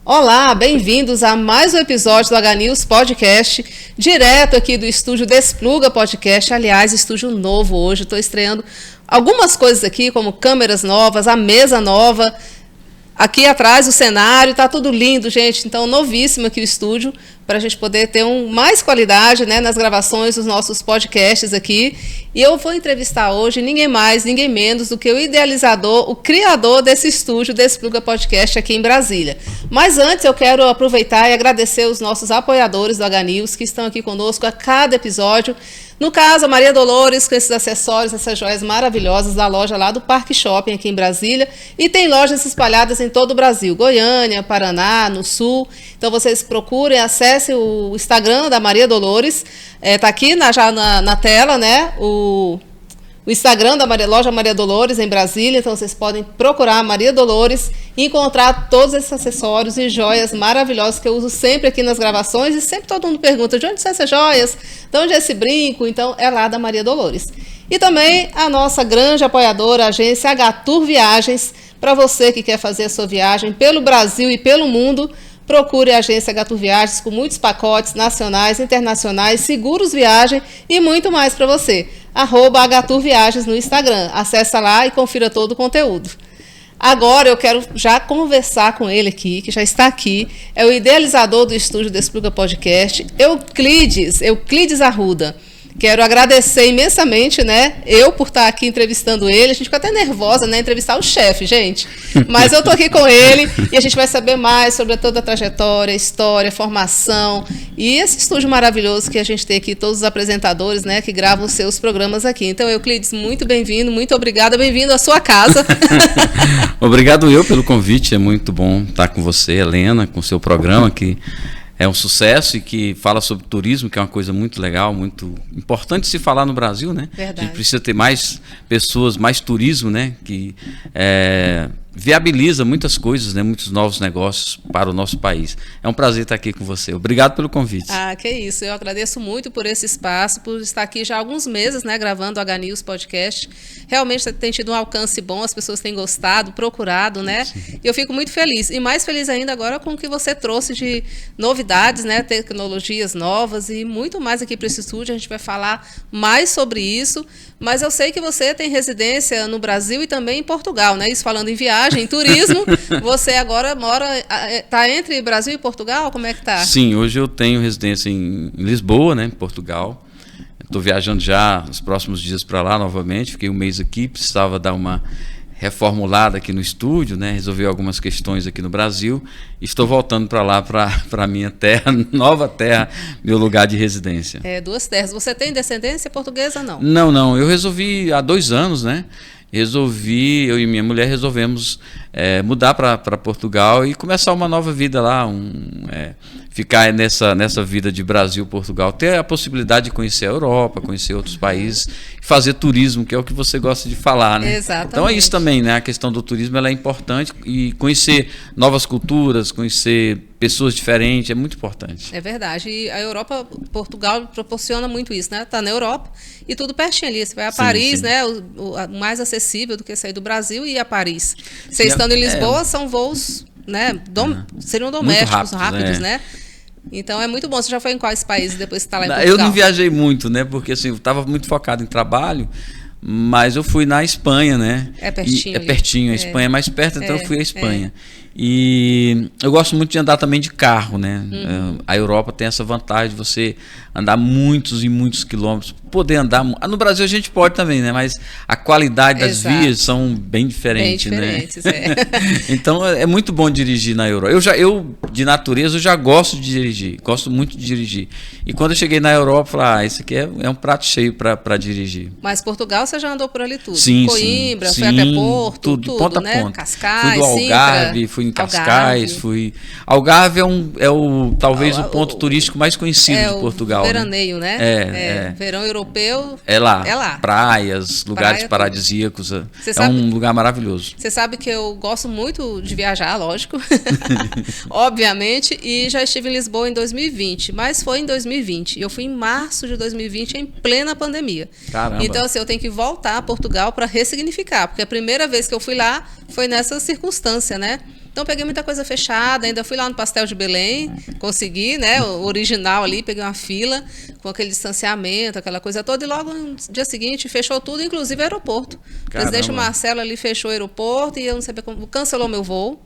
Olá, bem-vindos a mais um episódio do H-News Podcast, direto aqui do estúdio Despluga Podcast. Aliás, estúdio novo hoje, estou estreando algumas coisas aqui, como câmeras novas, a mesa nova. Aqui atrás o cenário, está tudo lindo, gente. Então, novíssimo aqui o estúdio, para a gente poder ter mais qualidade, né, nas gravações dos nossos podcasts aqui. E eu vou entrevistar hoje ninguém mais, ninguém menos do que o idealizador, o criador desse estúdio, Despluga Podcast aqui em Brasília. Mas antes eu quero aproveitar e agradecer os nossos apoiadores do H-News, que estão aqui conosco a cada episódio. No caso, a Maria Dolores, com esses acessórios, essas joias maravilhosas da loja lá do Parque Shopping aqui em Brasília. E tem lojas espalhadas em todo o Brasil, Goiânia, Paraná, no Sul. Então vocês procurem, acessem o Instagram da Maria Dolores. Está aqui já na tela, né? O Instagram da loja Maria Dolores em Brasília. Então vocês podem procurar a Maria Dolores e encontrar todos esses acessórios e joias maravilhosas que eu uso sempre aqui nas gravações. E sempre todo mundo pergunta, de onde são essas joias? De onde é esse brinco? Então é lá da Maria Dolores. E também a nossa grande apoiadora, a agência H-Tour Viagens. Para você que quer fazer a sua viagem pelo Brasil e pelo mundo, procure a agência H-Tour Viagens com muitos pacotes nacionais, internacionais, seguros viagem e muito mais para você. @H-Tour Viagens no Instagram. Acesse lá e confira todo o conteúdo. Agora eu quero já conversar com ele aqui, que já está aqui. É o idealizador do estúdio Despluga Podcast, Euclides Arruda. Quero agradecer imensamente, né? Eu por estar aqui entrevistando ele. A gente fica até nervosa, né? Entrevistar o chefe, gente. Mas eu estou aqui com ele e a gente vai saber mais sobre toda a trajetória, história, formação e esse estúdio maravilhoso que a gente tem aqui, todos os apresentadores, né? Que gravam os seus programas aqui. Então, Euclides, muito bem-vindo, muito obrigada. Bem-vindo à sua casa. Obrigado eu pelo convite. É muito bom estar com você, Helena, com o seu programa que é um sucesso e que fala sobre turismo, que é uma coisa muito legal, muito importante se falar no Brasil, né? Verdade. A gente precisa ter mais pessoas, mais turismo, né? Que viabiliza muitas coisas, né? Muitos novos negócios para o nosso país. É um prazer estar aqui com você. Obrigado pelo convite. Ah, que isso. Eu agradeço muito por esse espaço, por estar aqui já há alguns meses, né? Gravando o H-News Podcast. Realmente tem tido um alcance bom, as pessoas têm gostado, procurado, né? Sim. Eu fico muito feliz. E mais feliz ainda agora com o que você trouxe de novidades, né? Tecnologias novas e muito mais aqui para esse estúdio. A gente vai falar mais sobre isso. Mas eu sei que você tem residência no Brasil e também em Portugal, né? Isso falando em viagem, em turismo. Você agora está entre Brasil e Portugal? Como é que está? Sim, hoje eu tenho residência em Lisboa, né? Em Portugal. Estou viajando já nos próximos dias para lá novamente. Fiquei um mês aqui, precisava dar uma reformulada aqui no estúdio, né? Resolver algumas questões aqui no Brasil. Estou voltando para lá, para a minha terra, nova terra, meu lugar de residência. Duas terras. Você tem descendência portuguesa, não? Não. Eu resolvi há 2 anos, né? Eu e minha mulher resolvemos mudar para Portugal e começar uma nova vida lá, ficar nessa vida de Brasil-Portugal, ter a possibilidade de conhecer a Europa, conhecer outros países, fazer turismo, que é o que você gosta de falar, né? Exatamente. Então é isso também, né? A questão do turismo ela é importante e conhecer novas culturas, conhecer pessoas diferentes, é muito importante. É verdade. E a Europa, Portugal proporciona muito isso, né? Está na Europa e tudo pertinho ali. Você vai a Paris, sim. Né? O mais acessível do que sair do Brasil e ir a Paris. Você estando em Lisboa, são voos, né? Seriam domésticos, rápidos, né? Então é muito bom. Você já foi em quais países depois que está lá em Portugal? Eu não viajei muito, né? Porque assim, eu estava muito focado em trabalho. Mas eu fui na Espanha, né? É pertinho. É pertinho, a Espanha é mais perto, então eu fui à Espanha. E eu gosto muito de andar também de carro, né? Uhum. A Europa tem essa vantagem de você andar muitos e muitos quilômetros, poder andar. No Brasil a gente pode também, né? Mas a qualidade das vias são bem diferentes, né? Então é muito bom dirigir na Europa. Eu de natureza eu já gosto de dirigir, gosto muito de dirigir. E quando eu cheguei na Europa, eu falei, isso aqui é um prato cheio para dirigir. Mas Portugal você já andou por ali tudo? Sim, Coimbra, sim, foi até Porto, tudo, ponta né? A ponta. Cascais, fui do Algarve, Sintra, fui em Cascais, Algarve talvez o ponto turístico mais conhecido de Portugal. Veraneio, né? Verão europeu. É lá. Praias, lugares paradisíacos. Um lugar maravilhoso. Você sabe que eu gosto muito de viajar, lógico. Obviamente. E já estive em Lisboa em 2020. Mas foi em 2020. E eu fui em março de 2020, em plena pandemia. Caramba. Então, assim, eu tenho que voltar a Portugal para ressignificar. Porque a primeira vez que eu fui lá foi nessa circunstância, né? Então peguei muita coisa fechada, ainda fui lá no Pastel de Belém, consegui, né, o original ali, peguei uma fila com aquele distanciamento, aquela coisa toda, e logo no dia seguinte fechou tudo, inclusive o aeroporto. O presidente Marcelo ali fechou o aeroporto e eu não sabia como, cancelou meu voo.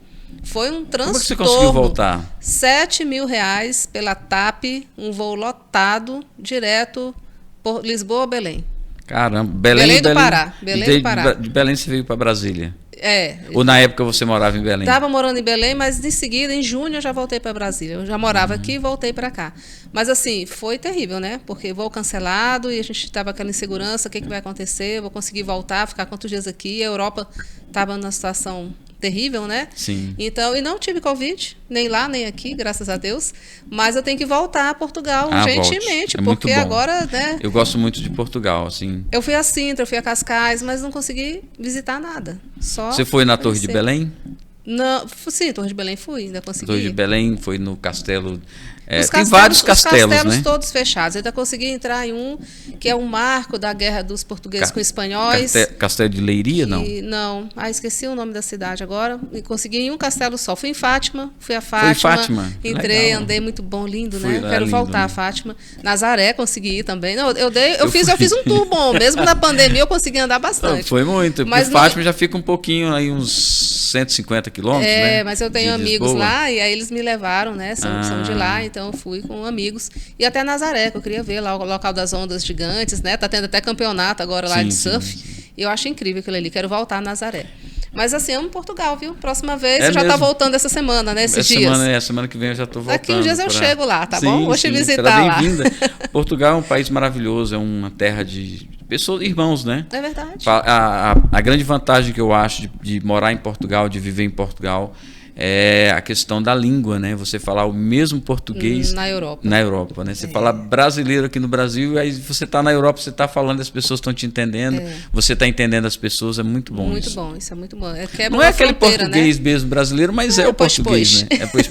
Foi um transtorno. Como é que você conseguiu voltar? R$7.000 pela TAP, um voo lotado, direto por Lisboa a Belém. Caramba, Belém do Pará. Belém do Pará. De Belém você veio para Brasília? É. Ou na época você morava em Belém? Estava morando em Belém, mas em seguida, em junho, eu já voltei para Brasília. Eu já morava aqui e voltei para cá. Mas assim, foi terrível, né? Porque voo cancelado e a gente estava aquela insegurança, o que vai acontecer? Vou conseguir voltar, ficar quantos dias aqui? A Europa estava numa situação terrível, né? Sim. Então, e não tive Covid, nem lá, nem aqui, graças a Deus. Mas eu tenho que voltar a Portugal urgentemente, porque agora, né? Eu gosto muito de Portugal, assim. Eu fui a Sintra, eu fui a Cascais, mas não consegui visitar nada. Só você foi na Torre de Belém? Não, sim, Torre de Belém fui, ainda consegui. Torre de Belém, foi no castelo. Tem vários castelos, os castelos né? todos fechados. Eu ainda consegui entrar em um que é um marco da guerra dos portugueses com espanhóis. Castelo de Leiria, não? Não. Esqueci o nome da cidade agora. E consegui em um castelo só. Fui em Fátima, fui a Fátima. Foi em Fátima? Entrei, legal. Andei, muito bom, lindo, Fui, né? Quero lindo, voltar lindo. a Fátima. Nazaré consegui ir também. Não, eu fiz um tour bom. Mesmo na pandemia eu consegui andar bastante. Não, foi muito. Mas porque Fátima já fica um pouquinho, aí uns 150 quilômetros, né? Mas eu tenho amigos lá e aí eles me levaram, né? São de lá, então eu fui com amigos. E até Nazaré, que eu queria ver lá o local das ondas gigantes, né? Tá tendo até campeonato agora lá de surf. Sim. E eu acho incrível aquilo ali. Quero voltar a Nazaré. Mas assim, amo Portugal, viu? Próxima vez, eu já tá voltando essa semana, né? Esses dias. Semana que vem eu já tô voltando. Daqui uns dias eu chego lá, tá bom? Vou te visitar lá. Bem-vinda. Portugal é um país maravilhoso, é uma terra de pessoas, irmãos, né? É verdade. A grande vantagem que eu acho de morar em Portugal, de viver em Portugal, é a questão da língua, né? Você falar o mesmo português na Europa, né? Você fala brasileiro aqui no Brasil, aí você está na Europa, você está falando, as pessoas estão te entendendo, você está entendendo as pessoas, é muito bom muito isso. Muito bom, isso é muito bom. Não é aquele português, né? Mesmo brasileiro, mas é o português, né? É pois.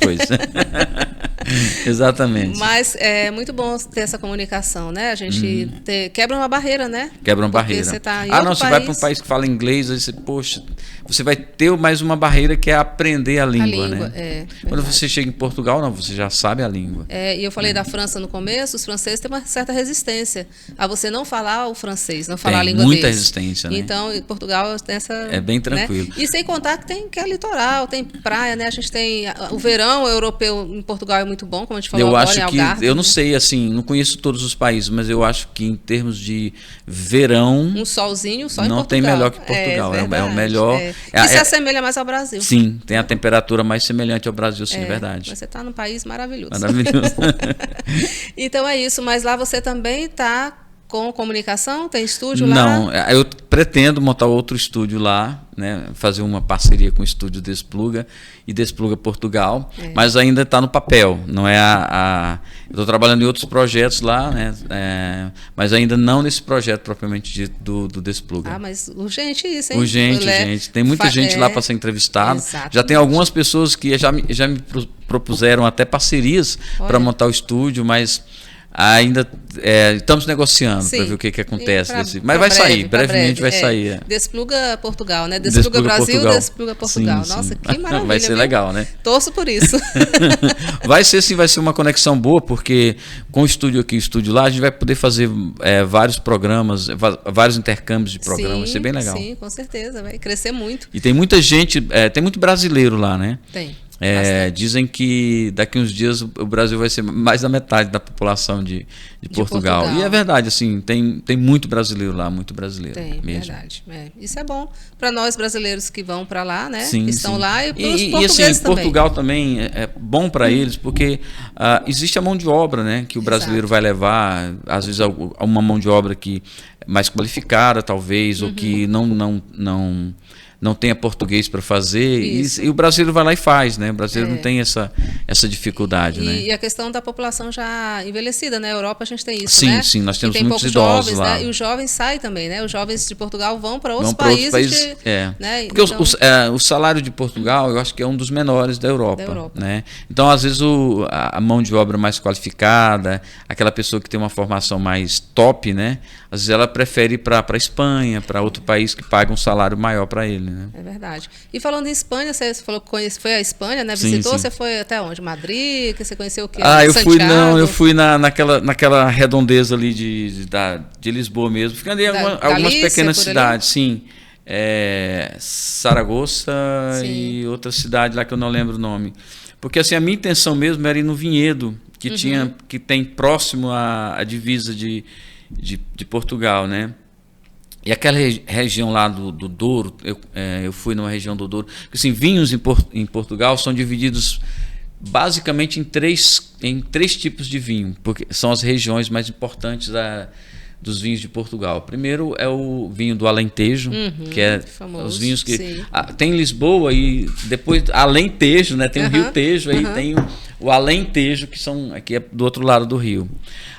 Exatamente. Mas é muito bom ter essa comunicação, né? A gente quebra uma barreira, né? Quebra uma barreira. Você tá em você vai para um país que fala inglês, aí você, poxa, você vai ter mais uma barreira que é aprender a língua, né? Quando você chega em Portugal, não, você já sabe a língua. E eu falei da França no começo, os franceses têm uma certa resistência a você não falar o francês, não falar a língua deles. Muita resistência, né? Então, em Portugal tem essa... É bem tranquilo. Né? E sem contar que é litoral, tem praia, né? A gente tem... O verão europeu em Portugal é muito bom, como a gente falou agora, em Algarve. Eu não sei, assim, não conheço todos os países, mas eu acho que em termos de verão... Um solzinho só em Portugal. Não tem melhor que Portugal, é o melhor... Que se assemelha mais ao Brasil. Sim, tem a temperatura mais semelhante ao Brasil, sim, é verdade. Você está num país maravilhoso. Maravilhoso. Então é isso, mas lá você também está com comunicação? Tem estúdio lá? Não, eu pretendo montar outro estúdio lá, né? Fazer uma parceria com o estúdio Despluga e Despluga Portugal, mas ainda está no papel, não é eu estou trabalhando em outros projetos lá, né? Mas ainda não nesse projeto propriamente dito do Despluga. Mas urgente isso, hein? Urgente. Tem muita gente lá para ser entrevistada. Exatamente. Já tem algumas pessoas que já me propuseram até parcerias para montar o estúdio, mas ainda estamos negociando para ver o que acontece. Mas vai sair, brevemente vai sair. Despluga Portugal, né? Despluga Brasil, Portugal. Despluga Portugal. Sim, Nossa, que maravilha. Vai ser legal, né? Torço por isso. Vai ser uma conexão boa, porque com o estúdio aqui e o estúdio lá, a gente vai poder fazer vários programas, vários intercâmbios de programas. Vai ser bem legal. Sim, com certeza. Vai crescer muito. E tem muita gente, tem muito brasileiro lá, né? Tem. Dizem que daqui uns dias o Brasil vai ser mais da metade da população de Portugal. E é verdade, assim, tem muito brasileiro lá, muito brasileiro. Tem, mesmo. Verdade. Isso é bom para nós brasileiros que vão para lá, né? Sim, que estão lá e para os portugueses assim, também. Portugal também é bom para eles, porque existe a mão de obra, né? Que o brasileiro vai levar, às vezes uma mão de obra que mais qualificada, talvez, ou que não tenha português para fazer, e o brasileiro vai lá e faz, né? O brasileiro não tem essa dificuldade, né? E a questão da população já envelhecida, né? Na Europa a gente tem isso, né? Sim, nós temos muitos idosos jovens, lá. Né? E os jovens saem também, né? Os jovens de Portugal vão para outros países. Né? Porque o salário de Portugal, eu acho que é um dos menores da Europa. Né? Então, às vezes, a mão de obra mais qualificada, aquela pessoa que tem uma formação mais top, né? Às vezes ela prefere ir para a Espanha, para outro país que paga um salário maior para ele. né? É verdade. E falando em Espanha, você falou que foi à Espanha, né? Sim, Visitou, sim. Você foi até onde? Madrid? Que você conheceu o quê? Eu fui naquela redondeza ali de Lisboa mesmo. Fiquei em algumas pequenas cidades, sim. Saragoça e outra cidade lá que eu não lembro o nome. Porque assim, a minha intenção mesmo era ir no vinhedo que tem próximo à divisa de Portugal, né? E aquela região lá do Douro, eu fui numa região do Douro, assim, vinhos em Portugal são divididos basicamente em três tipos de vinho, porque são as regiões mais importantes dos vinhos de Portugal. Primeiro é o vinho do Alentejo, que é famoso, os vinhos que tem Lisboa e depois Alentejo, né? Tem o Rio Tejo, aí tem o Alentejo, que é do outro lado do rio.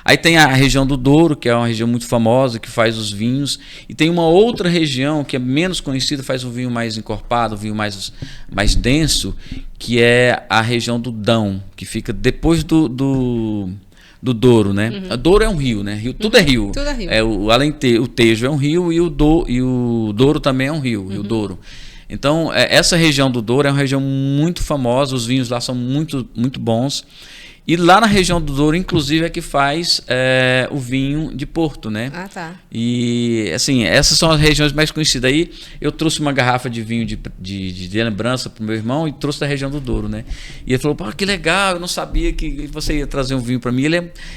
Aí tem a região do Douro, que é uma região muito famosa, que faz os vinhos, e tem uma outra região que é menos conhecida, faz um vinho mais encorpado, um vinho mais denso, que é a região do Dão, que fica depois do Douro, né? Douro é um rio, né? Tudo é rio. Tudo é rio. O Tejo é um rio e o Douro também é um rio, Rio Douro. Então, essa região do Douro é uma região muito famosa, os vinhos lá são muito, muito bons. E lá na região do Douro, inclusive, é que faz o vinho de Porto, né? Ah, tá. E, assim, essas são as regiões mais conhecidas. Aí eu trouxe uma garrafa de vinho de lembrança para o meu irmão e trouxe da região do Douro, né? E ele falou, pô, que legal, eu não sabia que você ia trazer um vinho para mim.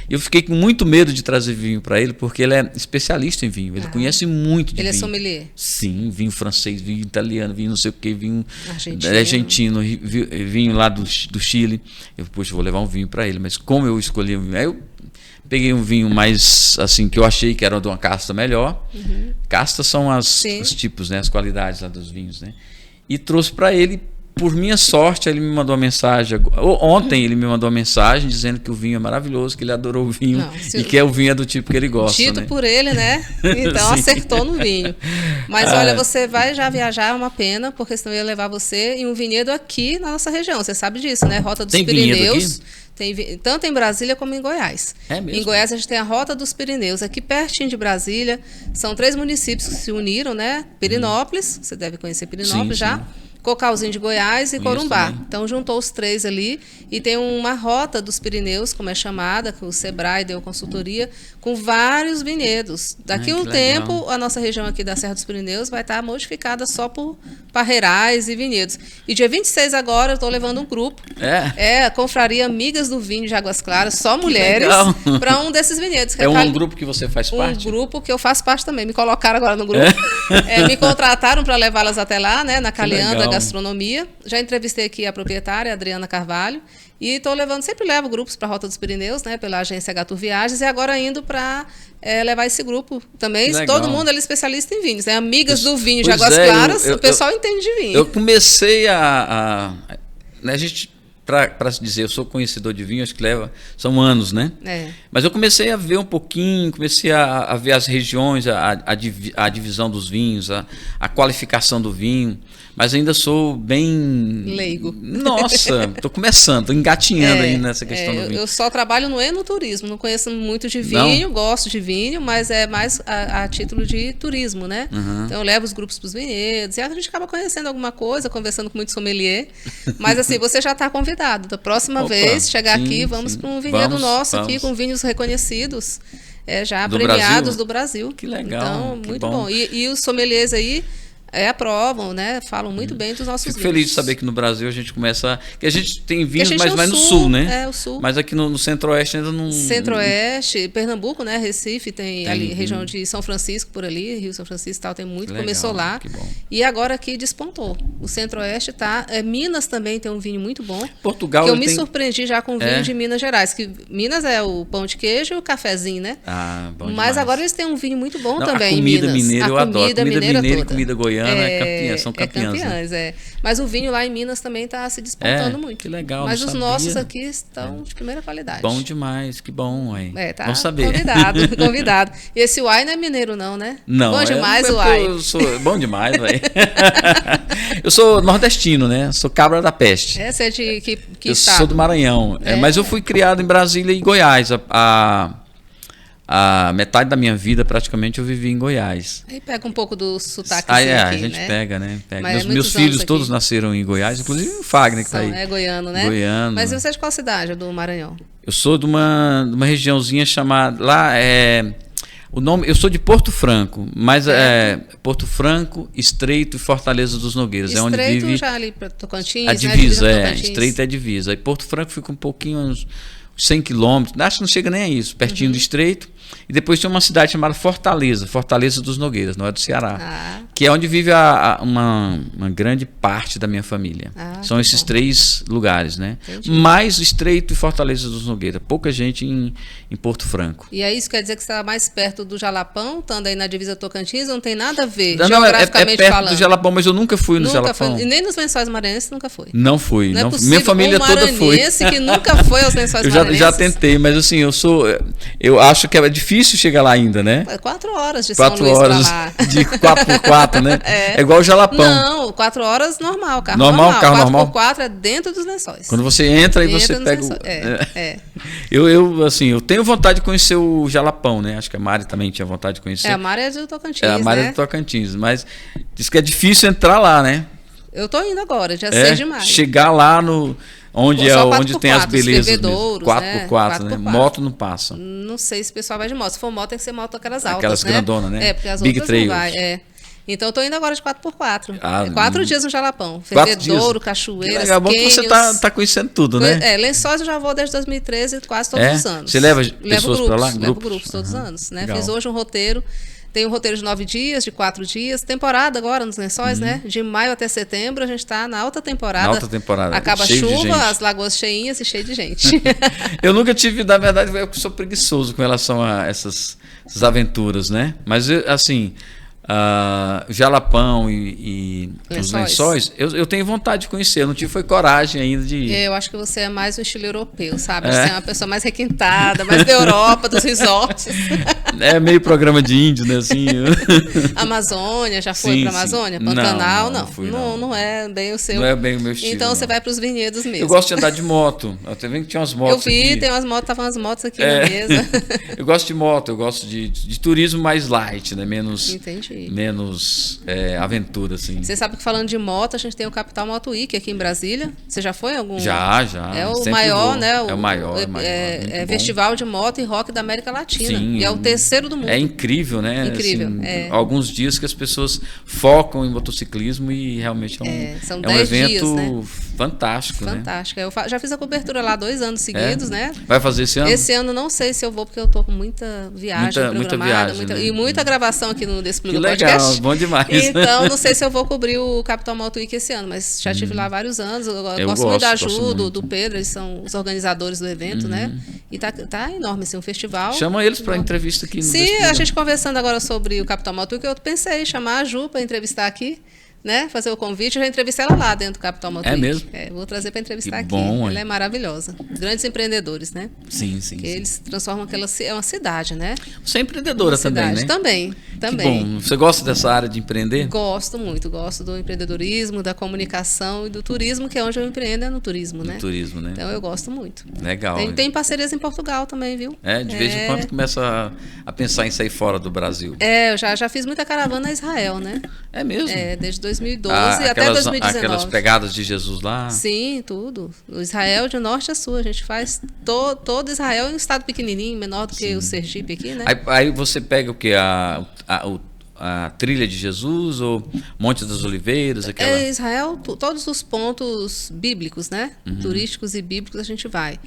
Eu fiquei com muito medo de trazer vinho para ele, porque ele é especialista em vinho, ele conhece muito de vinho. Ele é sommelier? Sim, vinho francês, vinho italiano, vinho não sei o que, vinho argentino, vinho lá do Chile. Eu, poxa, vou levar um vinho para ele, mas como eu escolhi um vinho, aí eu peguei um vinho mais assim, que eu achei que era de uma casta melhor. Castas são os tipos, né, as qualidades lá dos vinhos, né? E trouxe para ele. Por minha sorte, ele me mandou uma mensagem. Ontem ele me mandou uma mensagem dizendo que o vinho é maravilhoso, que ele adorou o vinho e que o vinho é do tipo que ele gosta. Dito, né? Por ele, né? Então acertou no vinho. Mas olha, você vai já viajar, é uma pena, porque senão eu ia levar você em um vinhedo aqui na nossa região. Você sabe disso, né? Rota dos Pirineus. Tem tanto em Brasília como em Goiás. É mesmo? Em Goiás a gente tem a Rota dos Pirineus, aqui pertinho de Brasília. São 3 municípios que se uniram, né? Pirinópolis, você deve conhecer Pirinópolis já. Cocalzinho de Goiás e Corumbá. Também. Então juntou os 3 ali e tem uma rota dos Pirineus, como é chamada, que o Sebrae deu consultoria, com vários vinhedos. Daqui a um tempo, a nossa região aqui da Serra dos Pirineus vai estar modificada só por parreirais e vinhedos. E dia 26 agora eu estou levando um grupo. A Confraria Amigas do Vinho de Águas Claras, só mulheres, para um desses vinhedos. É um grupo que você faz parte? Um grupo que eu faço parte também. Me colocaram agora no grupo. Me contrataram para levá-las até lá, né, na Calianda Gastronomia. Já entrevistei aqui a proprietária, a Adriana Carvalho, e sempre levo grupos para a Rota dos Pirineus, né, pela agência Gatur Viagens, e agora indo para levar esse grupo também. Todo mundo é especialista em vinhos, né? Amigas do vinho de Águas Claras, o pessoal entende de vinho. Eu comecei a gente, para se dizer, eu sou conhecedor de vinho, acho que são anos, né? Mas eu comecei a ver um pouquinho, comecei a ver as regiões, a divisão dos vinhos, a qualificação do vinho, mas ainda sou bem... leigo. Nossa, estou começando, estou engatinhando aí nessa questão do vinho. Eu só trabalho no enoturismo, não conheço muito de vinho, gosto de vinho, mas é mais a título de turismo, né? Então eu levo os grupos para os vinhedos, e a gente acaba conhecendo alguma coisa, conversando com muito sommelier, mas assim, você já está convidado. Da próxima vez, chegar aqui, vamos para um vinhedo nosso aqui, com vinhos reconhecidos, já premiados do Brasil. Que legal. Então, muito bom. E os sommeliers aí aprovam, né? Falam muito bem dos nossos vinhos. Fico feliz de saber que no Brasil a gente começa... Que a gente tem vinhos, mas mais no sul, né? O sul. Mas aqui no centro-oeste ainda não... Centro-oeste, Pernambuco, né? Recife, tem ali, região de São Francisco, por ali, Rio São Francisco e tal, tem muito. Legal, começou lá. Que bom. E agora aqui despontou. O centro-oeste tá... Minas também tem um vinho muito bom. Portugal... Que eu me surpreendi já com o vinho de Minas Gerais, que Minas é o pão de queijo e o cafezinho, né? Bom demais. Mas agora eles têm um vinho muito bom também em Minas. A comida mineira eu adoro. Comida mineira e comida goiana são campeãs, né? Mas o vinho lá em Minas também está se despontando muito. Que legal. Mas os nossos aqui estão de primeira qualidade. Bom demais, que bom, hein? Tá vamos saber. Convidado. E esse uai não é mineiro não, né? Não. Bom demais o uai. Bom demais, velho. Eu sou nordestino, né? Sou cabra da peste. Você é de que eu sou do Maranhão. Mas eu fui criado em Brasília e Goiás. a metade da minha vida praticamente eu vivi em Goiás. Aí pega um pouco do sotaque aqui, a gente pega, né? Meus filhos todos nasceram em Goiás, inclusive o Fagner que está aí. É goiano, né? Goiano. Mas você é de qual cidade do Maranhão? Eu sou de uma regiãozinha chamada lá o nome, eu sou de Porto Franco, mas Porto Franco, Estreito e Fortaleza dos Nogueiras. Estreito é onde vive já ali para Tocantins, a divisa, né? Estreito é a divisa. Aí Porto Franco fica um pouquinho, uns 100 quilômetros, acho que não chega nem a isso, pertinho do Estreito. E depois tem uma cidade chamada Fortaleza dos Nogueiras, não é do Ceará, que é onde vive uma grande parte da minha família. São esses 3 lugares, né? Entendi. Mais Estreito e Fortaleza dos Nogueiras, pouca gente em Porto Franco. E aí isso quer dizer que você está mais perto do Jalapão, estando aí na divisa Tocantins, não tem nada a ver, não, geograficamente perto falando. do Jalapão, mas eu nunca fui no Jalapão. E nem nos Lençóis Maranhenses nunca foi. Não fui. Não é possível, minha família toda foi. Que nunca foi aos Lençóis Maranhenses. Já tentei, mas assim, eu acho que é difícil chegar lá ainda, né? 4 horas de 4 São Luís horas pra lá. de 4x4, né? É igual o Jalapão. Não, 4 horas normal, carro normal. Carro normal. 4x4 é dentro dos Lençóis. Quando você entra e você pega eu tenho vontade de conhecer o Jalapão, né? Acho que a Mari também tinha vontade de conhecer. A Mari é do Tocantins, a Mari é do Tocantins, mas diz que é difícil entrar lá, né? Eu tô indo agora, dia 6 de maio. Chegar lá onde tem as belezas. 4x4, né? Moto não passa. Não sei se o pessoal vai de moto. Se for moto, tem que ser moto aquelas altas, aquelas grandonas, né? Porque as Big outras Trails. não vai. Então eu tô indo agora de 4x4. 4 dias no Jalapão. 4 Fervedouro, dias. cachoeiras, é bom que você tá conhecendo tudo, né? Lençóis eu já vou desde 2013, quase todos os anos. Você leva pessoas para lá? Levo grupos todos os anos, né? Fiz hoje um roteiro. Tem um roteiro de 9 dias, de 4 dias. Temporada agora nos Lençóis, né? De maio até setembro, a gente está na alta temporada. Na alta temporada. Acaba a chuva, as lagoas cheinhas e cheio de gente. Eu nunca tive, na verdade, eu sou preguiçoso com relação a essas aventuras, né? Mas, assim, Jalapão e os Lençóis, eu tenho vontade de conhecer. Eu não tive coragem ainda de ir. Eu acho que você é mais um estilo europeu, sabe? Você é uma pessoa mais requintada, mais da Europa, dos resorts. É meio programa de índio, né? Assim. Amazônia, já foi para Amazônia? Pantanal, não é bem o seu. Não é bem o meu estilo. Então você vai para os vinhedos mesmo. Eu gosto de andar de moto. Eu até vendo que tinha umas motos. Eu vi, aqui. Tem umas motos, estavam as motos aqui na mesa. Eu gosto de moto, eu gosto de turismo mais light, né? Entendi. Menos aventura, assim. Você sabe que falando de moto, a gente tem o Capital Moto Week aqui em Brasília. Você já foi em algum? Já. É o maior, né? É o maior. É festival de moto e rock da América Latina. Sim, e é o terceiro do mundo. É incrível, né? Incrível. Assim, alguns dias que as pessoas focam em motociclismo e realmente são um evento dias, né? fantástico, Fantástico. Eu já fiz a cobertura lá 2 anos seguidos, né? Vai fazer esse ano? Esse ano não sei se eu vou, porque eu tô com muita viagem programada. E muita gravação aqui no Despluga Podcast. Legal, bom demais. Então, não sei se eu vou cobrir o Capital Moto Week esse ano, mas já estive lá há vários anos. Eu gosto muito da Ju, do Pedro, eles são os organizadores do evento, né? E tá enorme, assim, um festival. Chama eles para entrevista aqui no Sim, Despluga. A gente conversando agora sobre o Capital Moto Week, eu pensei em chamar a Ju para entrevistar aqui. Né? Fazer o convite, eu já entrevistei ela lá dentro do Capital Moto Week. É mesmo? Vou trazer para entrevistar aqui. Bom, ela é maravilhosa. Grandes empreendedores, né? Sim. Eles transformam é uma cidade, né? Você é empreendedora também, né? Também. Que bom. Você gosta dessa área de empreender? Gosto muito. Gosto do empreendedorismo, da comunicação e do turismo, que é onde eu empreendo, é no turismo, né? No turismo, né? Então eu gosto muito. Legal. Tem parcerias em Portugal também, viu? De vez em quando começa a pensar em sair fora do Brasil. Eu já fiz muita caravana a Israel, né? É mesmo? Desde 2012 até 2019. Aquelas pegadas de Jesus lá? Sim, tudo. O Israel de norte a sul. A gente faz todo Israel em um estado pequenininho, menor do que o Sergipe aqui, né? Aí você pega o quê? A trilha de Jesus ou Monte das Oliveiras? Israel, todos os pontos bíblicos, né? Turísticos e bíblicos a gente vai.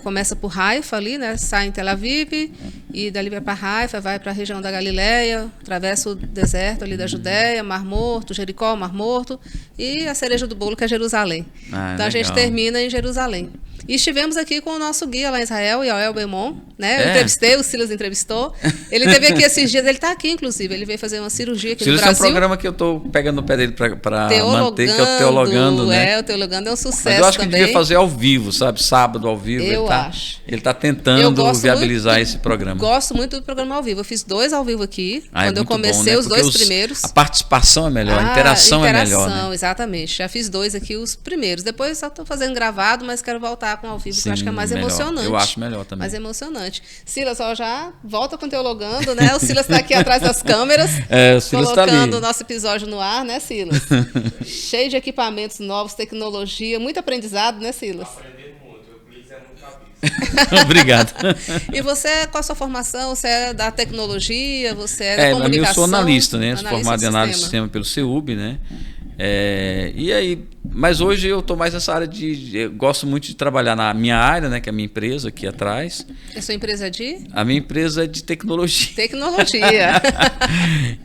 Começa por Haifa ali, né? Sai em Tel Aviv e dali vai para Haifa, vai para a região da Galileia, atravessa o deserto ali da Judéia, Mar Morto, Jericó, Mar Morto e a cereja do bolo que é Jerusalém. Então a gente termina em Jerusalém. E estivemos aqui com o nosso guia lá em Israel, Yael Belmont, né? Eu entrevistei, o Silas entrevistou. Ele esteve aqui esses dias, ele está aqui, inclusive. Ele veio fazer uma cirurgia aqui no Brasil. Silas é um programa que eu estou pegando no pé dele para manter, que é o Teologando, né? O Teologando é um sucesso. Mas eu acho que também. Devia fazer ao vivo, sabe? Sábado ao vivo. Eu acho. Ele está tentando viabilizar esse programa. Gosto muito do programa ao vivo. Eu fiz 2 ao vivo aqui, quando eu comecei, bom, né? Os 2 primeiros. A participação é melhor, a interação é melhor, né? Exatamente. Já fiz 2 aqui, os primeiros. Depois só estou fazendo gravado, mas quero voltar gravar com ao vivo, Sim, que eu acho que é mais melhor. emocionante. Eu acho melhor também. Mais emocionante. Silas, ó, já volta com o teu logando, né? O Silas está aqui atrás das câmeras, o Silas colocando tá o nosso episódio no ar, né, Silas? Cheio de equipamentos novos, tecnologia, muito aprendizado, né, Silas? Aprendendo muito, o Euclides é muito cabeça. Obrigado. E você, qual a sua formação? Você é da tecnologia? Você é da comunicação? Eu sou analista, né? Sou formado em análise de sistema sistema pelo CEUB, né? E aí, mas hoje eu estou mais nessa área eu gosto muito de trabalhar na minha área, né? Que é a minha empresa aqui atrás. A sua empresa é de? A minha empresa é de tecnologia. Tecnologia.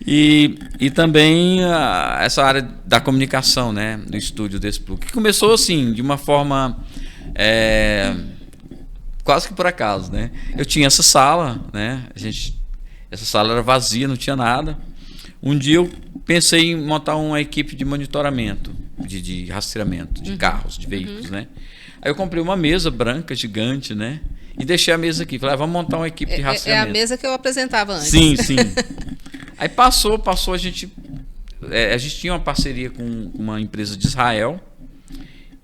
e também essa área da comunicação, né? Do estúdio Desplug, que começou assim, de uma forma quase que por acaso, né? Eu tinha essa sala, né? Essa sala era vazia, não tinha nada. Um dia eu pensei em montar uma equipe de monitoramento, de rastreamento de carros, de veículos, né? Aí eu comprei uma mesa branca, gigante, né? E deixei a mesa aqui. Falei, vamos montar uma equipe de rastreamento. É a mesa que eu apresentava antes. Sim, sim. Aí passou, a gente tinha uma parceria com uma empresa de Israel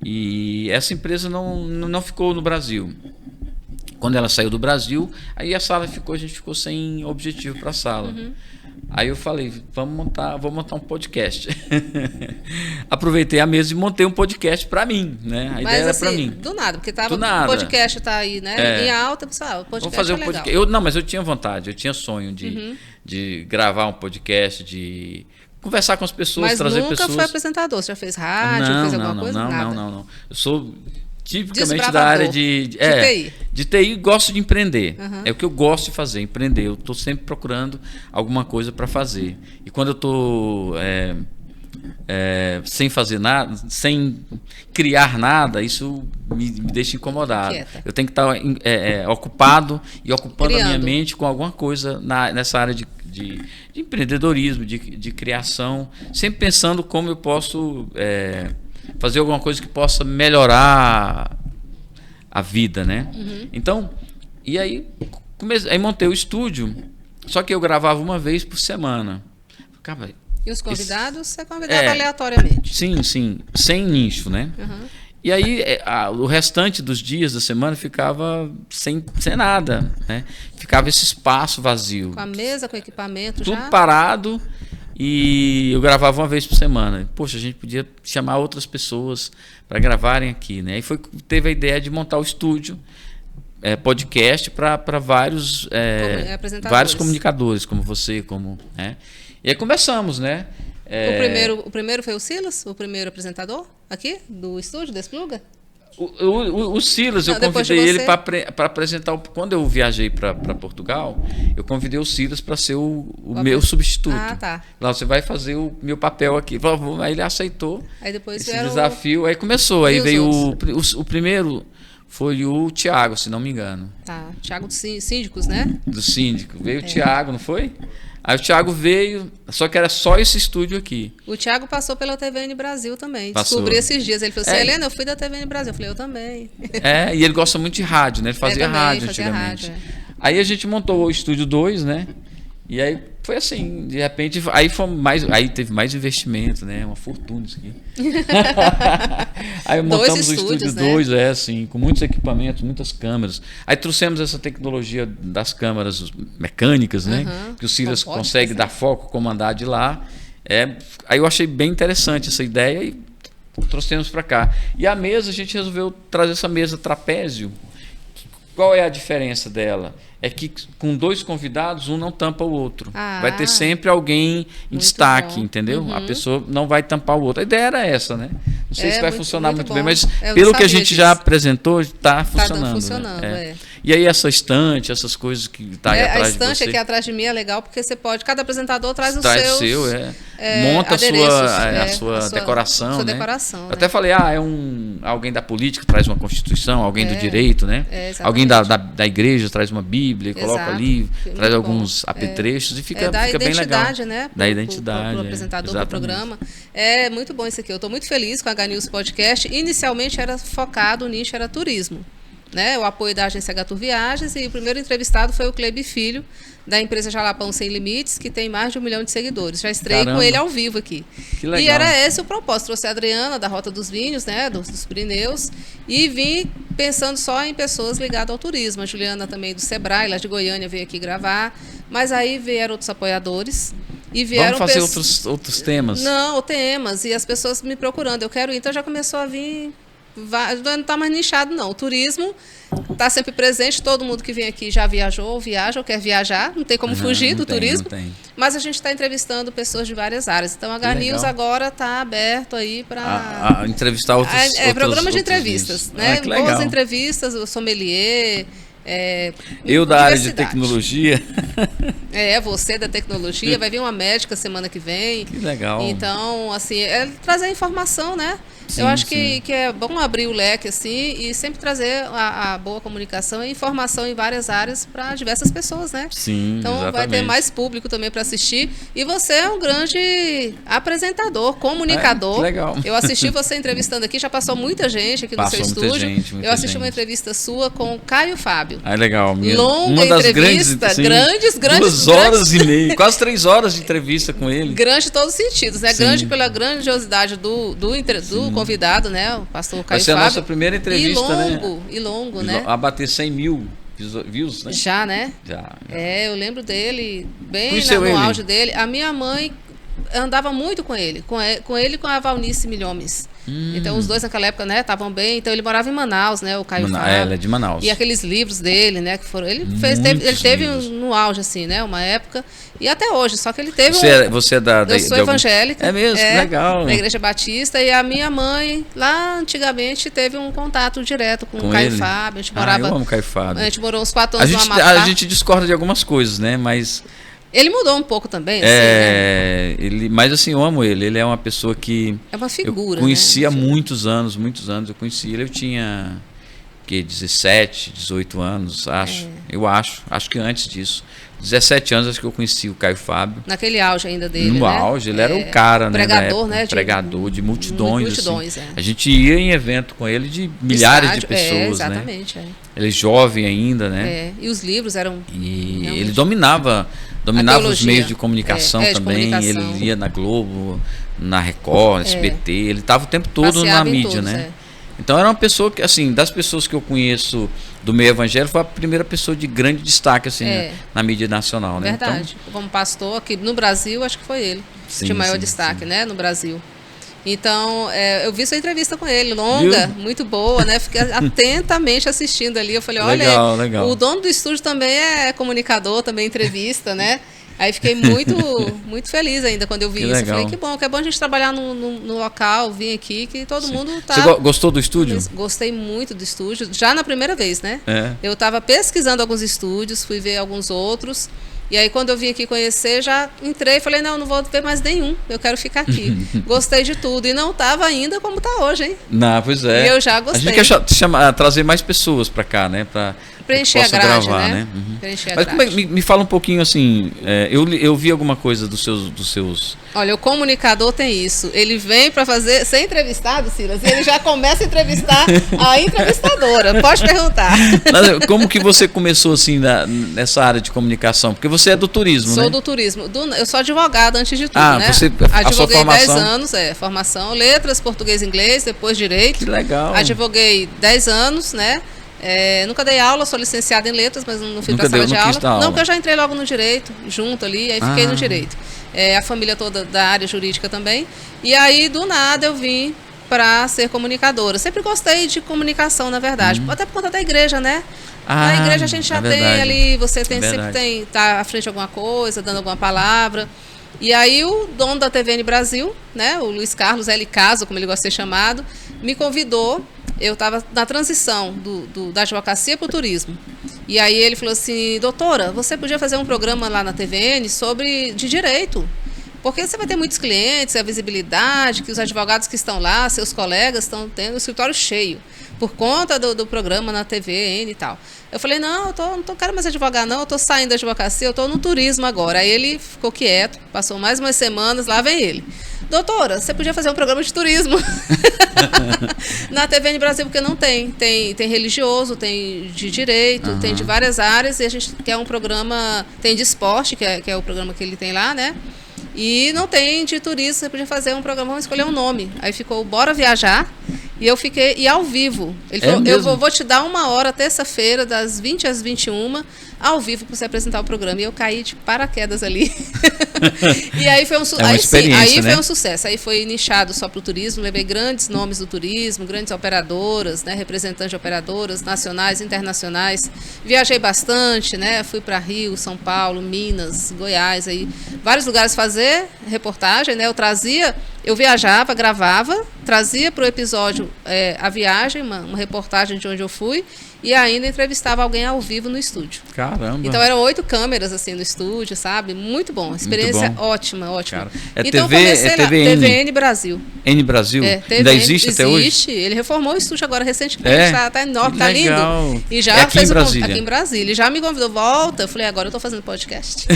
e essa empresa não ficou no Brasil. Quando ela saiu do Brasil, aí a gente ficou sem objetivo para a sala. Aí eu falei, vou montar um podcast. Aproveitei a mesa e montei um podcast para mim, né? A ideia era para mim. Do nada, porque o podcast tá aí, né? Em alta, pessoal, o podcast vou fazer um podcast. Mas eu tinha vontade, eu tinha sonho de gravar um podcast, de conversar com as pessoas, trazer pessoas. Mas nunca foi apresentador, você já fez rádio, fez alguma coisa? Não. Eu sou tipicamente da área de TI. De TI, gosto de empreender. É o que eu gosto de fazer, empreender. Eu estou sempre procurando alguma coisa para fazer. E quando eu estou sem fazer nada, sem criar nada, isso me deixa incomodado. Quieta. Eu tenho que estar ocupado e ocupando a minha mente com alguma coisa nessa área de empreendedorismo, de criação, sempre pensando como eu posso fazer alguma coisa que possa melhorar a vida, né? Então, e aí montei o estúdio, só que eu gravava uma vez por semana. Cara, e os convidados, você convidava aleatoriamente? Sim, sem nicho, né? E aí o restante dos dias da semana ficava sem nada, né? Ficava esse espaço vazio. Com a mesa, com o equipamento tudo parado. E eu gravava uma vez por semana. Poxa, a gente podia chamar outras pessoas para gravarem aqui, né? E teve a ideia de montar o estúdio, podcast para vários comunicadores, como você, E aí começamos, né? O primeiro foi o Silas, o primeiro apresentador aqui do estúdio Despluga? O Silas, eu convidei ele para apresentar. Quando eu viajei para Portugal, eu convidei o Silas para ser o meu substituto. Tá. Lá você vai fazer o meu papel aqui. Aí ele aceitou depois esse desafio. Aí começou. Aí veio o primeiro. Foi o Thiago, se não me engano. Tá, Thiago dos Síndicos, né? Do Síndico. Veio o Thiago, não foi? Aí o Thiago veio, só que era só esse estúdio aqui. O Thiago passou pela TVN Brasil também. Passou. Descobri esses dias. Ele falou assim, Helena, eu fui da TVN Brasil. Eu falei, eu também. E ele gosta muito de rádio, né? Ele fazia rádio antigamente. Aí a gente montou o Estúdio 2, né? E aí foi assim, de repente, aí teve mais investimento, né? Uma fortuna isso aqui. Aí montamos o Estúdio 2, assim, com muitos equipamentos, muitas câmeras. Aí trouxemos essa tecnologia das câmeras mecânicas, né? Que o Silas consegue dar foco, comandar de lá. Aí eu achei bem interessante essa ideia e trouxemos para cá. E a mesa, a gente resolveu trazer essa mesa trapézio. Qual é a diferença dela? É que com dois convidados, um não tampa o outro. Vai ter sempre alguém em destaque, entendeu? A pessoa não vai tampar o outro. A ideia era essa, né? Não sei se vai funcionar muito bem, mas pelo que a gente já apresentou, está funcionando. Né? E aí essa estante, essas coisas que está aí atrás de você. A estante aqui atrás de mim é legal porque você pode, cada apresentador traz os seus monta a sua decoração, né? Decoração, até falei, alguém da política traz uma constituição, alguém do direito, né? Alguém da igreja traz uma Bíblia, coloca ali, traz alguns apetrechos e fica bem legal. Né? Da identidade, pro apresentador, pro programa. É muito bom isso aqui. Eu estou muito feliz com a H-News Podcast. Inicialmente era focado, o nicho era turismo. né, o apoio da agência Gatur Viagens, e o primeiro entrevistado foi o Kleber Filho, da empresa Jalapão Sem Limites, que tem mais de 1 milhão de seguidores. Já estrei com ele ao vivo aqui. Que legal. E era esse o propósito. Trouxe a Adriana, da Rota dos Vinhos, né, dos Pirineus, e vim pensando só em pessoas ligadas ao turismo. A Juliana também do Sebrae, lá de Goiânia, veio aqui gravar. Mas aí vieram outros apoiadores. E vieram Vamos fazer outros temas? Não, temas. E as pessoas me procurando. Eu quero ir. Então já começou a vir... Não está mais nichado, não. O turismo está sempre presente. Todo mundo que vem aqui já viajou, ou viaja, ou quer viajar. Não tem como fugir do turismo. Não tem. Mas a gente está entrevistando pessoas de várias áreas. Então, a H-News agora está aberto aí para... entrevistar outros... programa de entrevistas. Né? Que legal. Boas entrevistas, o sommelier... eu da área de tecnologia. Você da tecnologia. Vai vir uma médica semana que vem. Que legal. Então, assim, trazer informação, né? Sim, eu acho que é bom abrir o leque assim e sempre trazer a boa comunicação e informação em várias áreas para diversas pessoas, né? Sim, então exatamente. Vai ter mais público também para assistir. E você é um grande apresentador, comunicador. Que legal. Eu assisti você entrevistando aqui, já passou muita gente aqui no seu estúdio. Eu assisti uma entrevista sua com o Caio Fábio. Legal. Longa uma das entrevista, grandes. 2 horas e meia, quase 3 horas de entrevista com ele. Grande em todos os sentidos, né? Sim. Grande pela grandiosidade do convidado, né? O pastor Caio Fábio. Vai ser a nossa primeira entrevista, e longo, né? A bater 100 mil views, né? Já, né? Já. Eu lembro dele, bem no auge dele. A minha mãe andava muito com ele e com a Valnice Milhomes. Então, os dois naquela época, né, estavam bem. Então, ele morava em Manaus, né, o Caio Fábio. Ela é de Manaus. E aqueles livros dele, né, que foram... Ele teve no auge, assim, né, uma época. E até hoje, só que ele teve Você é da... Eu sou evangélica. É mesmo, que legal. Da Igreja Batista. E a minha mãe, lá antigamente, teve um contato direto com o Caio Fábio. A gente morava... eu amo o Caio Fábio. A gente morou uns 4 anos no Amapá. A gente discorda de algumas coisas, né, mas... Ele mudou um pouco também, assim, né? Mas assim, eu amo ele. Ele é uma pessoa que... É uma figura, eu conheci há muitos anos. Eu conheci ele, eu tinha 17, 18 anos, acho. Eu acho que antes disso. 17 anos, acho que eu conheci o Caio Fábio. Naquele auge ainda dele, No auge, ele era o cara, pregador, né? Pregador de multidões. Multidões, assim. A gente ia em evento com ele de milhares de pessoas, exatamente, né? Ele é jovem ainda, né? E os livros eram... E ele dominava os meios de comunicação também. Ele ia na Globo, na Record, SBT. Ele estava o tempo todo na mídia, né? Então era uma pessoa que, assim, das pessoas que eu conheço do meio evangélico, foi a primeira pessoa de grande destaque, assim, na mídia nacional, né? Verdade. Então, como pastor aqui no Brasil, acho que foi ele. De maior destaque, né? No Brasil. Então, eu vi sua entrevista com ele, longa, muito boa, né? Fiquei atentamente assistindo ali. Eu falei, olha, legal. O dono do estúdio também é comunicador, também entrevista, né? Aí fiquei muito feliz ainda quando eu vi isso. Legal. Eu falei, que é bom a gente trabalhar no local, vir aqui, que todo mundo tá... Você gostou do estúdio? Gostei muito do estúdio, já na primeira vez, né? Eu estava pesquisando alguns estúdios, fui ver alguns outros. E aí, quando eu vim aqui conhecer, já entrei e falei, não vou ver mais nenhum, eu quero ficar aqui. Gostei de tudo. E não estava ainda como está hoje, hein? Não, pois é. E eu já gostei. A gente quer trazer mais pessoas para cá, né? Para preencher a grade, gravar, né? Preencher a Mas grade. Me fala um pouquinho, assim, eu vi alguma coisa dos seus... Olha, o comunicador tem isso. Ele vem para ser entrevistado, Silas, e ele já começa a entrevistar a entrevistadora. Pode perguntar. Como que você começou, assim, nessa área de comunicação? Porque você é do turismo, né? Sou do turismo. Eu sou advogada antes de tudo, né? Advoguei 10 anos, formação, letras, português e inglês, depois direito. Que legal. Advoguei 10 anos, né? Nunca dei aula, sou licenciada em letras, mas não fui para sala de aula. Não, porque eu já entrei logo no direito, junto ali, aí fiquei no direito. A família toda da área jurídica também. E aí, do nada, eu vim para ser comunicadora. Sempre gostei de comunicação, na verdade. Até por conta da igreja, né? Na igreja a gente já tem ali, você sempre tá à frente de alguma coisa, dando alguma palavra. E aí o dono da TVN Brasil, né, o Luiz Carlos L. Caso, como ele gosta de ser chamado, me convidou. Eu estava na transição da advocacia para o turismo. E aí ele falou assim, doutora, você podia fazer um programa lá na TVN de direito. Porque você vai ter muitos clientes, a visibilidade, que os advogados que estão lá, seus colegas, estão tendo o escritório cheio. Por conta do programa na TVN e tal. Eu falei, não quero mais advogar não, eu estou saindo da advocacia, eu estou no turismo agora. Aí ele ficou quieto, passou mais umas semanas, lá vem ele. doutora, você podia fazer um programa de turismo na TVN Brasil, porque não tem. Tem religioso, tem de direito, tem de várias áreas, e a gente quer um programa, tem de esporte, que é o programa que ele tem lá, né? E não tem de turismo, você podia fazer um programa, vamos escolher um nome. Aí ficou Bora Viajar, e eu fiquei, e ao vivo. Ele falou, eu vou te dar 1 hora, terça-feira, das 20 às 21, ao vivo, para você apresentar o programa. E eu caí de paraquedas ali. E aí foi foi um sucesso. Aí foi nichado só para o turismo, levei grandes nomes do turismo, grandes operadoras, né, representantes de operadoras nacionais, internacionais. Viajei bastante, né, fui para Rio, São Paulo, Minas, Goiás, aí vários lugares fazer reportagem, né, eu viajava, gravava, trazia para o episódio a viagem, uma reportagem de onde eu fui, e ainda entrevistava alguém ao vivo no estúdio. Caramba! Então eram 8 câmeras assim no estúdio, sabe? Muito bom, experiência ótima. Cara, então TV, comecei lá, TVN Brasil. N Brasil? Ainda existe até hoje? Existe, ele reformou o estúdio agora recentemente, tá enorme, tá lindo. E já aqui fez aqui em Brasília. Ele já me convidou, volta. Eu falei, agora eu tô fazendo podcast.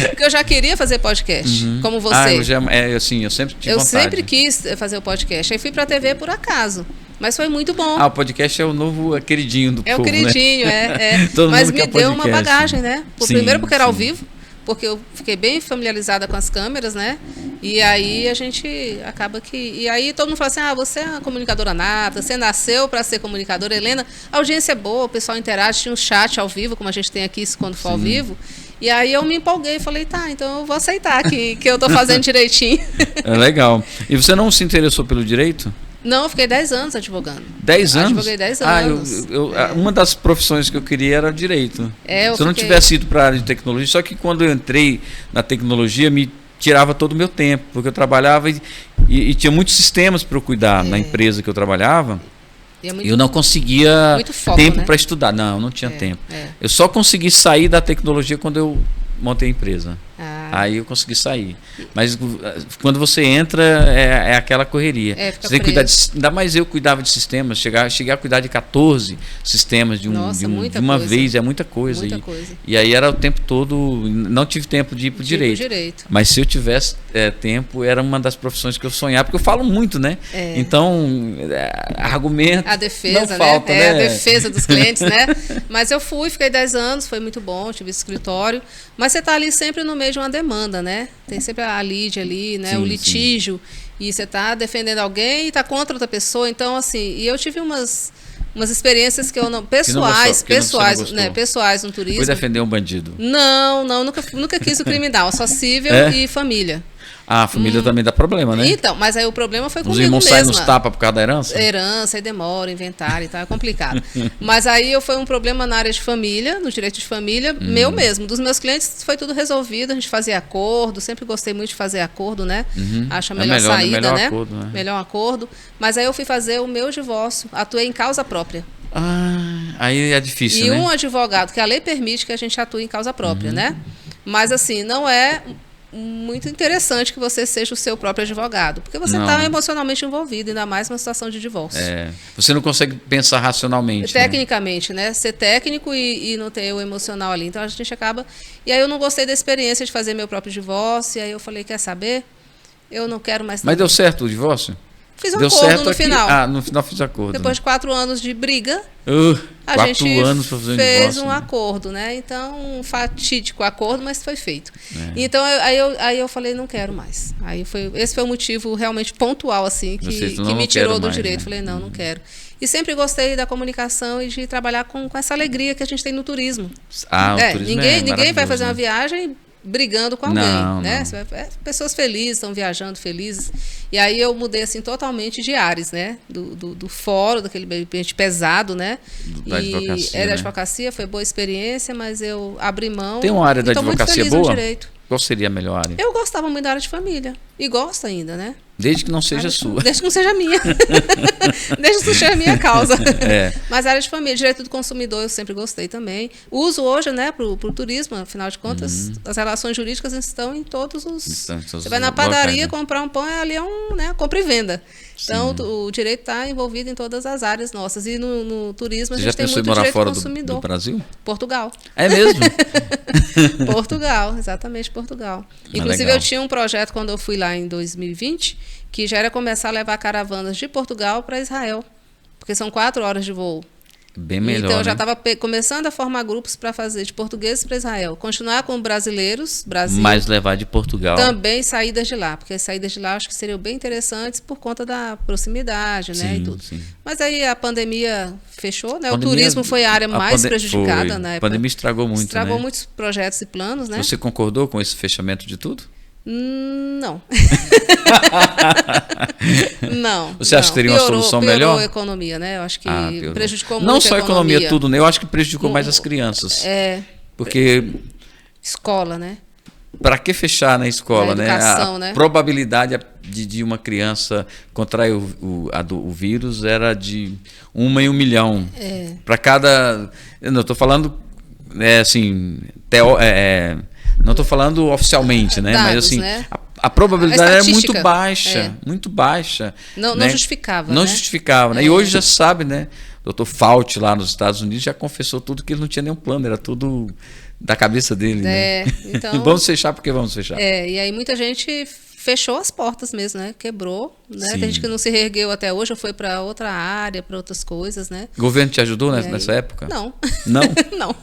Porque eu já queria fazer podcast, como você. Eu sempre tive vontade. Eu sempre quis fazer o podcast. Aí fui pra TV por acaso. Mas foi muito bom. O podcast é o novo queridinho do povo, É o queridinho, né? Mas me deu uma bagagem, né? Primeiro porque era ao sim. vivo, porque eu fiquei bem familiarizada com as câmeras, né? E aí a gente acaba que... E aí todo mundo fala assim, você é uma comunicadora nata, você nasceu para ser comunicadora. Helena, a audiência é boa, o pessoal interage, tinha um chat ao vivo, como a gente tem aqui quando for ao vivo. E aí eu me empolguei, falei, então eu vou aceitar que eu tô fazendo direitinho. É legal. E você não se interessou pelo direito? Não, eu fiquei 10 anos advogando. 10 anos? Advoguei 10 anos. Uma das profissões que eu queria era direito. Se eu não tivesse ido para a área de tecnologia, só que quando eu entrei na tecnologia, me tirava todo o meu tempo, porque eu trabalhava e tinha muitos sistemas para eu cuidar na empresa que eu trabalhava. E eu não conseguia tempo para estudar. Não tinha tempo. Eu só consegui sair da tecnologia quando eu montei a empresa. Aí eu consegui sair. Mas quando você entra, é aquela correria. Você tem que cuidar ainda mais eu cuidava de sistemas, cheguei a cuidar de 14 sistemas de uma vez, é muita coisa. Muita coisa. E aí era o tempo todo, não tive tempo de ir para o direito. Mas se eu tivesse tempo, era uma das profissões que eu sonhava, porque eu falo muito, né? Então, argumento. A defesa, não falta, né? A defesa dos clientes, né? Mas eu fiquei 10 anos, foi muito bom, tive escritório. Mas você está ali sempre no meio de uma demanda, né? Tem sempre a lide ali, né? O litígio. E você está defendendo alguém e está contra outra pessoa. Então, assim, e eu tive umas experiências que eu não... Pessoais no turismo. Foi defender um bandido? Não, nunca quis o criminal. Só civil e família. A família também dá problema, né? Então, mas aí o problema foi comigo mesma. Os irmãos saem nos tapas por causa da herança? Herança, aí demora, inventário e tal, é complicado. Mas aí foi um problema na área de família, no direito de família, meu mesmo. Dos meus clientes foi tudo resolvido, a gente fazia acordo, sempre gostei muito de fazer acordo, né? Acho a melhor saída, né? Acordo, né? Melhor acordo. Mas aí eu fui fazer o meu divórcio, atuei em causa própria. Aí é difícil, né? E um advogado, que a lei permite que a gente atue em causa própria, né? Mas assim, não é... muito interessante que você seja o seu próprio advogado, porque você está emocionalmente envolvido, ainda mais numa situação de divórcio. Você não consegue pensar racionalmente. Tecnicamente, né? Ser técnico e não ter o emocional ali. Então a gente acaba... E aí eu não gostei da experiência de fazer meu próprio divórcio, e aí eu falei, quer saber? Eu não quero mais... Mas deu certo o divórcio? Fiz um acordo no final. No final fiz acordo. Depois de 4 anos de briga, a gente fez um acordo, né? Então, um fatídico acordo, mas foi feito. Então, aí eu falei, não quero mais. Esse foi o motivo realmente pontual, assim, que me tirou do direito. Né? Falei, não quero. E sempre gostei da comunicação e de trabalhar com essa alegria que a gente tem no turismo. O turismo ninguém vai fazer uma viagem brigando com alguém, né? Não. Pessoas felizes, estão viajando felizes. E aí eu mudei assim totalmente de áreas, né? Do fórum, daquele ambiente pesado, né? Da advocacia, da advocacia, foi boa experiência, mas eu abri mão. Tem uma área da advocacia boa? Qual seria a melhor área? Eu gostava muito da área de família. E gosto ainda, né? Desde que não seja sua. Desde que não seja minha. Desde que não seja a minha causa. Mas a área de família, direito do consumidor, eu sempre gostei também. Uso hoje, né, para o turismo, afinal de contas, as relações jurídicas estão em todos os... Você vai na padaria comprar um pão, ali é compra e venda. Então, o direito está envolvido em todas as áreas nossas. E no turismo, Você a gente tem muito morar direito fora consumidor. do Brasil? Portugal. É mesmo? Portugal, exatamente, Portugal. Inclusive, legal. eu tinha um projeto quando eu fui lá em 2020, que já era começar a levar caravanas de Portugal para Israel. Porque são 4 horas de voo. Bem melhor, Então, eu já né? estava começando a formar grupos para fazer de portugueses para Israel. Continuar com brasileiros, Brasil. Mas levar de Portugal. Também saídas de lá, porque as saídas de lá eu acho que seriam bem interessantes por conta da proximidade, né, Sim, e tudo. sim. Mas aí a pandemia fechou, né? O turismo foi a área mais prejudicada na época. A pandemia estragou muito, Estragou né? muitos projetos e planos, né? Você concordou com esse fechamento de tudo? Não. Não. Você acha que teria uma solução melhor? Piorou a economia, né? Eu acho que prejudicou muito não só a economia, tudo, né? Eu acho que prejudicou mais as crianças. Porque escola, né? Para que fechar na escola, né? A probabilidade de uma criança contrair o vírus era de 1 em 1 milhão. Para cada... Eu não estou falando, assim... não estou falando oficialmente, né? Dados, mas assim, né? a probabilidade era muito baixa, muito baixa. Não, né? não justificava. Não né? justificava, né? E hoje já se sabe, né? O Dr. Fauci lá nos Estados Unidos já confessou tudo que ele não tinha nenhum plano, era tudo da cabeça dele, né? Então, vamos fechar porque vamos fechar. E aí muita gente fechou as portas mesmo, né? Quebrou, né? Tem gente que não se reergueu até hoje, ou foi para outra área, para outras coisas, né? O governo te ajudou nessa época? Não. Não? Não.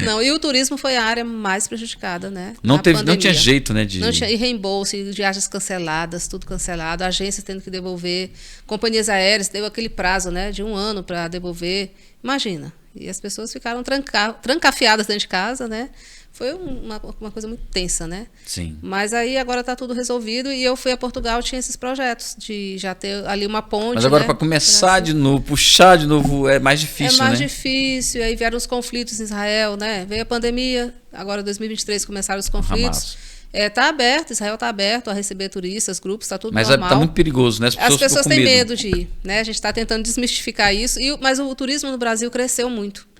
Não. E o turismo foi a área mais prejudicada, né? Não tinha jeito, né? Não tinha, e reembolso, e viagens canceladas, tudo cancelado, agências tendo que devolver, companhias aéreas, deu aquele prazo, né? De 1 ano para devolver. Imagina. E as pessoas ficaram trancafiadas dentro de casa, né? Foi uma coisa muito tensa, né? Sim. Mas aí agora está tudo resolvido e eu fui a Portugal, tinha esses projetos de já ter ali uma ponte. Mas agora, né? para começar de novo, puxar de novo, é mais difícil, né? É mais difícil, aí vieram os conflitos em Israel, né? Veio a pandemia, agora em 2023 começaram os conflitos. Está aberto, Israel está aberto a receber turistas, grupos, está tudo normal. Mas está muito perigoso, né? As pessoas têm medo de ir, né? A gente está tentando desmistificar isso, mas o turismo no Brasil cresceu muito.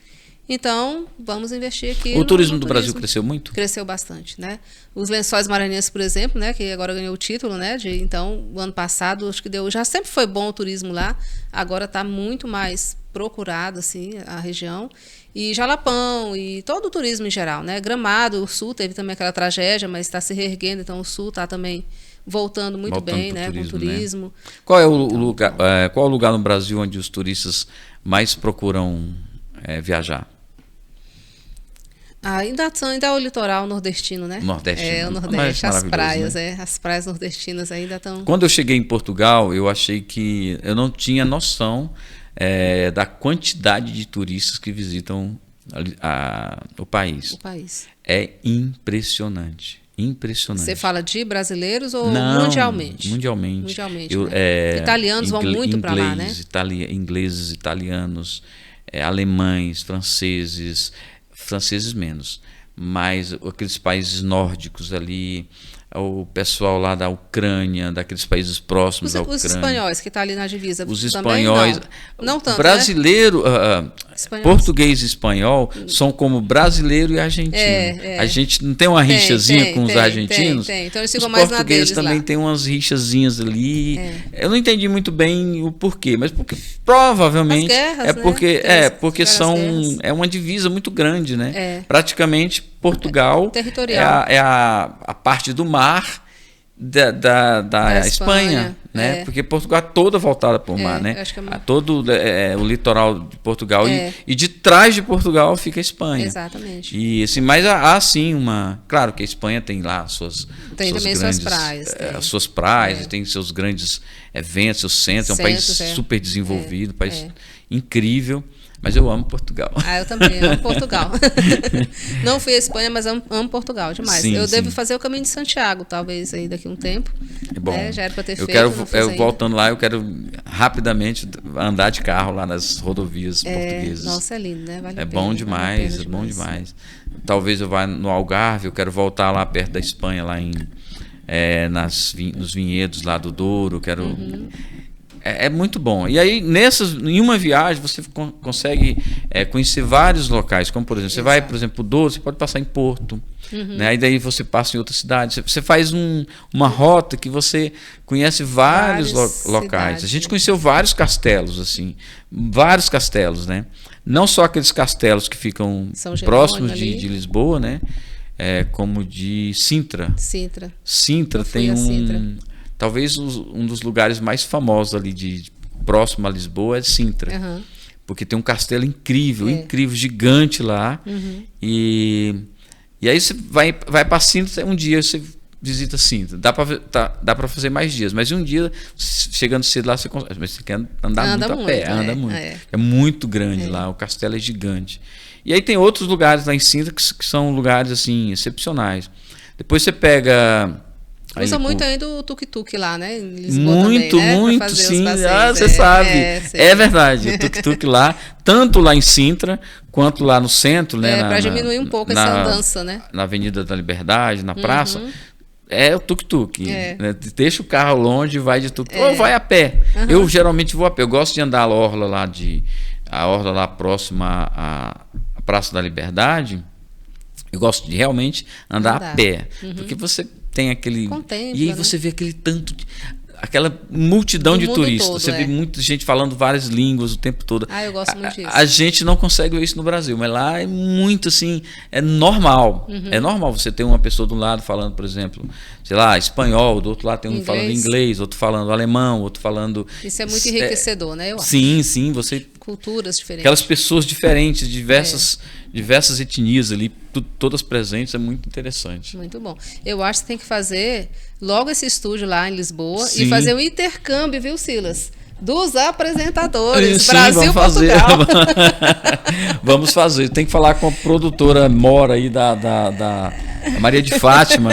Então, vamos investir aqui. O turismo do Brasil cresceu muito? Cresceu bastante, né? Os Lençóis Maranhenses, por exemplo, né, que agora ganhou o título, né? Então, o ano passado, acho que já sempre foi bom o turismo lá, agora está muito mais procurado, assim, a região. E Jalapão, e todo o turismo em geral, né? Gramado, o Sul teve também aquela tragédia, mas está se reerguendo, então o Sul está também voltando muito bem, né? Com o turismo. Né? Qual é o lugar? Qual é o lugar no Brasil onde os turistas mais procuram viajar? Ainda é o litoral nordestino, né? Nordeste. O Nordeste, as praias, né? As praias nordestinas ainda estão... Quando eu cheguei em Portugal, eu achei que eu não tinha noção da quantidade de turistas que visitam o país. O país. É impressionante. Impressionante. Você fala de brasileiros ou não, mundialmente? Mundialmente. Mundialmente, né? Italianos vão muito para lá, né? Ingleses, italianos, alemães, franceses menos, mas aqueles países nórdicos ali, o pessoal lá da Ucrânia, daqueles países próximos à Ucrânia. Os espanhóis que estão ali na divisa. Os espanhóis. Não tanto, brasileiro, português e espanhol são como brasileiro e argentino. A gente não tem uma rixazinha com os argentinos. Tem. Então eles ficam os mais na portugueses deles também lá. têm umas rixazinhas ali. Eu não entendi muito bem o porquê, mas porque provavelmente guerras, porque é uma divisa muito grande, né? Praticamente Portugal territorial. é a parte do mar da Espanha, né? Porque Portugal é toda voltada para o mar, né? Acho que todo o litoral de Portugal e de trás de Portugal fica a Espanha. Exatamente. E assim, mas há sim claro que a Espanha tem lá suas praias, as suas praias, tem seus grandes eventos, seus centros, é um país super desenvolvido, país incrível. Mas eu amo Portugal. Eu também amo Portugal. Não fui à Espanha, mas amo Portugal demais. Sim, devo fazer o caminho de Santiago, talvez, aí daqui a um tempo. É bom. Já era para ter feito. Voltando lá, eu quero rapidamente andar de carro lá nas rodovias portuguesas. Nossa, é lindo, né? Vale a pena, bom demais, é bom demais. Talvez eu vá no Algarve, eu quero voltar lá perto da Espanha, lá nos vinhedos lá do Douro, quero... É muito bom. E aí, em uma viagem, você consegue conhecer vários locais. Como, por exemplo, você vai, por exemplo, o Douro, você pode passar em Porto. né? Aí daí você passa em outra cidade. Você faz uma rota que você conhece vários locais. A gente conheceu vários castelos, assim, vários castelos, né? Não só aqueles castelos que ficam próximos de Lisboa, né? Como de Sintra. Sintra tem Sintra. Talvez um dos lugares mais famosos ali próximo a Lisboa é Sintra. Uhum. Porque tem um castelo incrível, gigante lá. E aí você vai para Sintra, um dia você visita Sintra. Dá para fazer mais dias, mas um dia, chegando cedo lá, mas você quer andar muito a pé. Anda muito. É muito grande lá, o castelo é gigante. E aí tem outros lugares lá em Sintra que são lugares assim excepcionais. Depois você pega... Usa muito ainda o tuk-tuk lá, né? Em Lisboa muito, também, né? muito, sim. Você sabe. É verdade. O tuk-tuk lá, tanto lá em Sintra, quanto lá no centro, né? Para diminuir um pouco essa andança, né? Na Avenida da Liberdade, na praça, é o tuk-tuk. Né? Deixa o carro longe e vai de tuk-tuk. Ou vai a pé. Eu geralmente vou a pé. Eu gosto de andar a orla lá próxima à Praça da Liberdade. Eu gosto de realmente andar a pé. Porque você tem aquele... Contempla, e aí você vê aquele tanto... Aquela multidão de turistas. Você vê muita gente falando várias línguas o tempo todo. Eu gosto muito disso. A gente não consegue ver isso no Brasil, mas lá é muito assim, é normal. É normal você ter uma pessoa de um lado falando, por exemplo, sei lá, espanhol, do outro lado tem um falando inglês, outro falando alemão, outro falando... Isso é muito enriquecedor, né? Eu acho. Sim, você... Culturas diferentes. Aquelas pessoas diferentes, diversas etnias ali, todas presentes, é muito interessante. Muito bom. Eu acho que você tem que fazer logo esse estúdio lá em Lisboa e fazer um intercâmbio, viu, Silas? Dos apresentadores, Brasil e Portugal. Vamos fazer. Tem que falar com a produtora Mora aí da Maria de Fátima.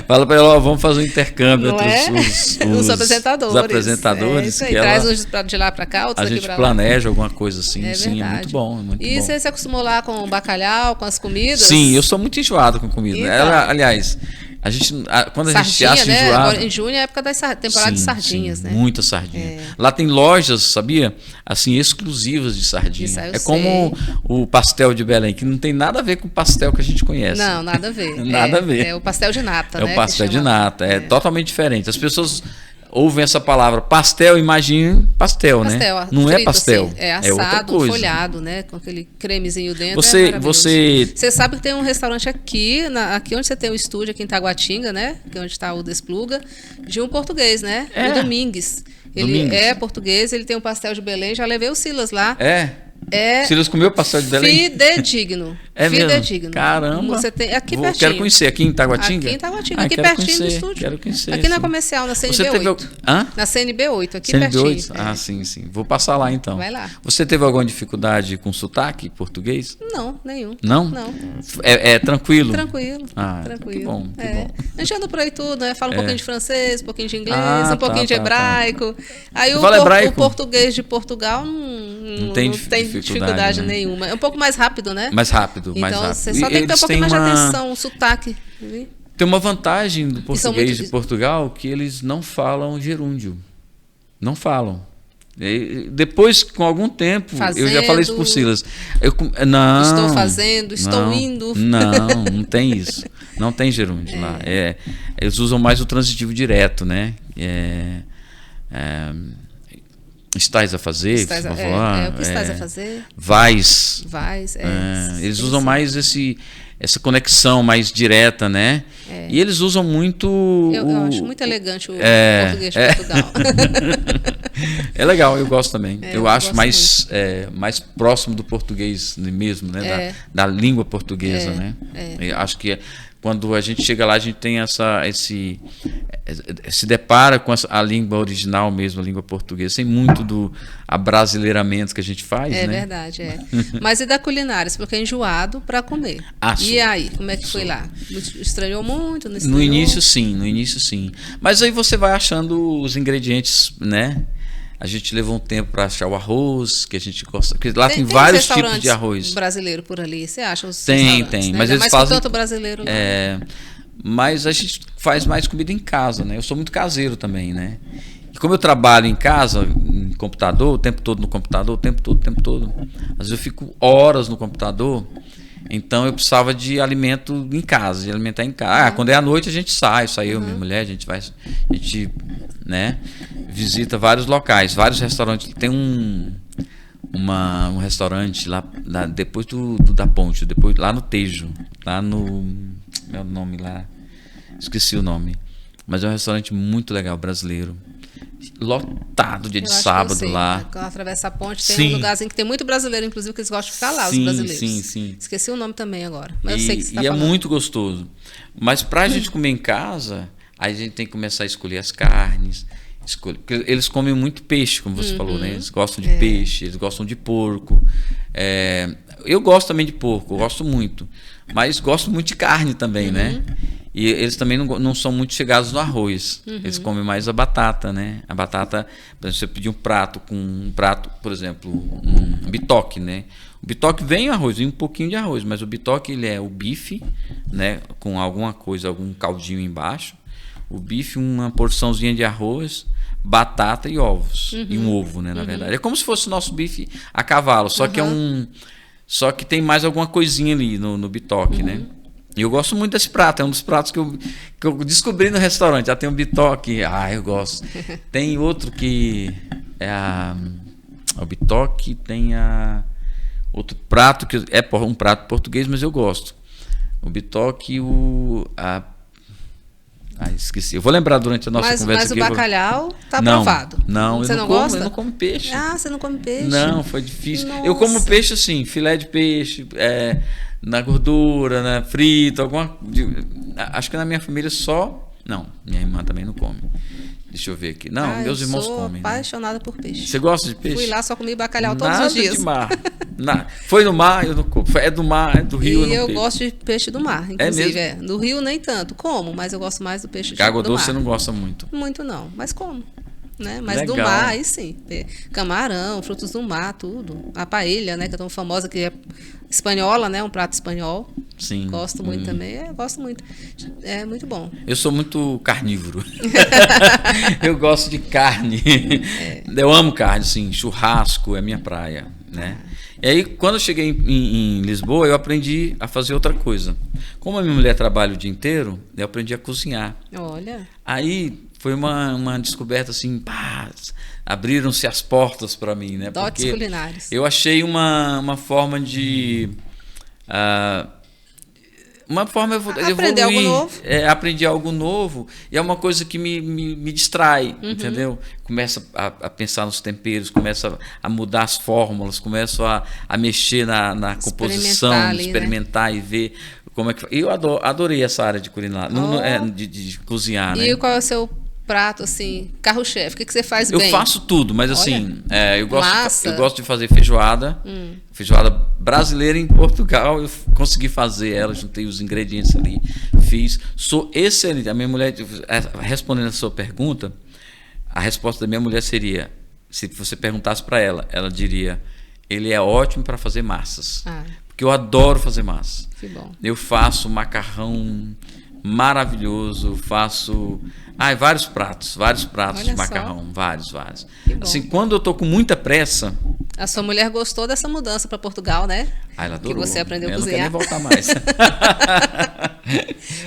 Fala para ela, vamos fazer um intercâmbio entre os apresentadores. Os apresentadores. Isso aí, traz uns de lá para cá, outros a aqui gente para lá. Planeja alguma coisa assim. Sim, verdade. É muito bom. E você se acostumou lá com o bacalhau, com as comidas? Sim, eu sou muito enjoado com comida. Então, aliás... quando a gente acha né? enjoado... Agora, em junho é a época da temporada de sardinhas, né? Muita sardinha. Lá tem lojas, sabia? Assim, exclusivas de sardinha. Isso, como o pastel de Belém, que não tem nada a ver com o pastel que a gente conhece. Não, nada a ver. Nada a ver. É o pastel de nata, né? É o pastel de nata. É totalmente diferente. As pessoas... ouvem essa palavra pastel, imaginem pastel, né? Não frito, é pastel. Assim, é assado, outra coisa. folhado, né? Com aquele cremezinho dentro. Você sabe que tem um restaurante aqui onde você tem o estúdio, aqui em Taguatinga, né? Que é onde está o Despluga, de um português, né? O Domingues. Ele é português, ele tem um pastel de Belém, já levei o Silas lá. Silas comeu pastel de Belém? Fidedigno. Mesmo? Caramba. Você tem, aqui pertinho. Quero conhecer, aqui em Taguatinga? Aqui em Taguatinga, aqui pertinho do estúdio. Quero conhecer. Aqui na Comercial, na CNB8. Na CNB8, aqui CNB8? pertinho. Sim. Vou passar lá então. Vai lá. Você teve alguma dificuldade com sotaque português? Não, nenhum. Não? É tranquilo? Tranquilo. Que bom. A gente anda por aí tudo, né? Fala um pouquinho de francês, um pouquinho de inglês, um pouquinho de hebraico. Aí o português de Portugal não tem dificuldade nenhuma. É um pouco mais rápido, né? Mais rápido. Então você só tem que ter um pouquinho mais de atenção, o sotaque. Tem uma vantagem do português de Portugal que eles não falam gerúndio. Não falam. Depois, com algum tempo, eu já falei isso por Silas. Estou fazendo, estou indo. Não tem isso. Não tem gerúndio lá. Eles usam mais o transitivo direto, né? Estás a fazer? O que estás a fazer? Vais. Eles usam sim. mais essa conexão mais direta, né? E eles usam muito... Eu acho muito elegante o português de Portugal. É legal, eu gosto também. Eu acho mais próximo do português mesmo, né? Da língua portuguesa, né? Eu acho que quando a gente chega lá, a gente tem se depara com a língua original mesmo, a língua portuguesa, sem muito do abrasileiramento que a gente faz, né? É verdade, Mas e da culinária? Você ficou enjoado para comer. E aí, como é que foi lá? Estranhou muito? Não estranhou? No início, sim. Mas aí você vai achando os ingredientes, né? A gente levou um tempo para achar o arroz, que a gente gosta. Porque lá tem vários tipos de arroz. Brasileiro por ali, você acha? Tem. Né? Mas eles fazem tanto brasileiro lá. Mas a gente faz mais comida em casa, né? Eu sou muito caseiro também, né? E como eu trabalho em casa, em computador, o tempo todo no computador, o tempo todo. Às vezes eu fico horas no computador Então eu precisava de alimento em casa, de alimentar em casa. Quando é à noite a gente sai eu, minha mulher, a gente, né, visita vários locais, vários restaurantes. Tem um restaurante lá depois da ponte, depois lá no Tejo, lá no, meu nome lá, esqueci o nome, mas é um restaurante muito legal, brasileiro. Lotado dia de sábado lá. Quando atravessa a ponte tem um lugarzinho que tem muito brasileiro, inclusive, que eles gostam de ficar lá, os brasileiros. Sim. Esqueci o nome também agora. Mas eu sei que você tá falando. falando. É muito gostoso. Mas pra gente comer em casa, aí a gente tem que começar a escolher as carnes. Porque eles comem muito peixe, como você falou, né? Eles gostam de peixe, eles gostam de porco. Eu gosto também de porco, eu gosto muito. Mas gosto muito de carne também, né? E eles também não são muito chegados no arroz. Eles comem mais a batata, né? A batata, por exemplo, você pedir um prato, por exemplo, um bitoque, né? O bitoque vem arroz, vem um pouquinho de arroz, mas o bitoque ele é o bife, né? Com alguma coisa, algum caldinho embaixo. O bife, uma porçãozinha de arroz, batata e ovos. E um ovo, né? Na verdade. É como se fosse o nosso bife a cavalo, só que só que tem mais alguma coisinha ali no bitoque, né? E eu gosto muito desse prato, é um dos pratos que eu descobri no restaurante. Já tem um bitoque, eu gosto. Tem outro que é o bitoque, tem outro prato que é um prato português, mas eu gosto. O bitoque esqueci. Eu vou lembrar durante a nossa conversa. Mas o bacalhau tá aprovado. Não, você eu não gosta? gosta? Eu não como peixe. Você não come peixe? Não, foi difícil. Nossa. Eu como peixe assim, filé de peixe, na gordura, né, frito, acho que na minha família só. Não, minha irmã também não come. Deixa eu ver aqui. Não, meus irmãos comem. Eu sou apaixonada por peixe. Você gosta de peixe? Fui lá, só comi bacalhau todos os dias. De mar. Foi no mar, eu não como. É do mar, é do rio. E eu gosto de peixe do mar, inclusive. É mesmo? Do rio nem tanto. Como, mas eu gosto mais do peixe do mar. Água doce você não gosta muito? Muito não, mas como. Né? Mas legal. Do mar, aí sim. Camarão, frutos do mar, tudo. A paella, né, que é tão famosa, que é espanhola, né, um prato espanhol. Sim. Gosto muito também. Gosto muito. É muito bom. Eu sou muito carnívoro. Eu gosto de carne. Eu amo carne, sim. Churrasco é minha praia, né? E aí, quando eu cheguei em Lisboa, eu aprendi a fazer outra coisa. Como a minha mulher trabalha o dia inteiro, eu aprendi a cozinhar. Olha. Aí foi uma descoberta assim, abriram-se as portas para mim, né? Dotes culinários. Eu achei uma forma de aprender algo novo. Aprendi algo novo e é uma coisa que me distrai, entendeu? Começa a pensar nos temperos, começa a mudar as fórmulas, começo a mexer na composição, experimentar, né? E ver como é que. Eu adorei essa área de culinária, de cozinhar. E né? qual é o seu prato, assim, carro-chefe? O que você faz bem? Eu faço tudo, mas assim, eu gosto de fazer feijoada. Feijoada brasileira em Portugal. Eu consegui fazer ela, juntei os ingredientes ali, fiz. Sou excelente. A minha mulher, respondendo a sua pergunta, a resposta da minha mulher seria, se você perguntasse para ela diria, ele é ótimo para fazer massas. Porque eu adoro fazer massa. Que bom. Eu faço macarrão maravilhoso, faço vários pratos de macarrão, vários. Assim, quando eu tô com muita pressa. A sua mulher gostou dessa mudança para Portugal, né? Ela adorou. Que você aprendeu a Não quer cozinhar. nem voltar mais.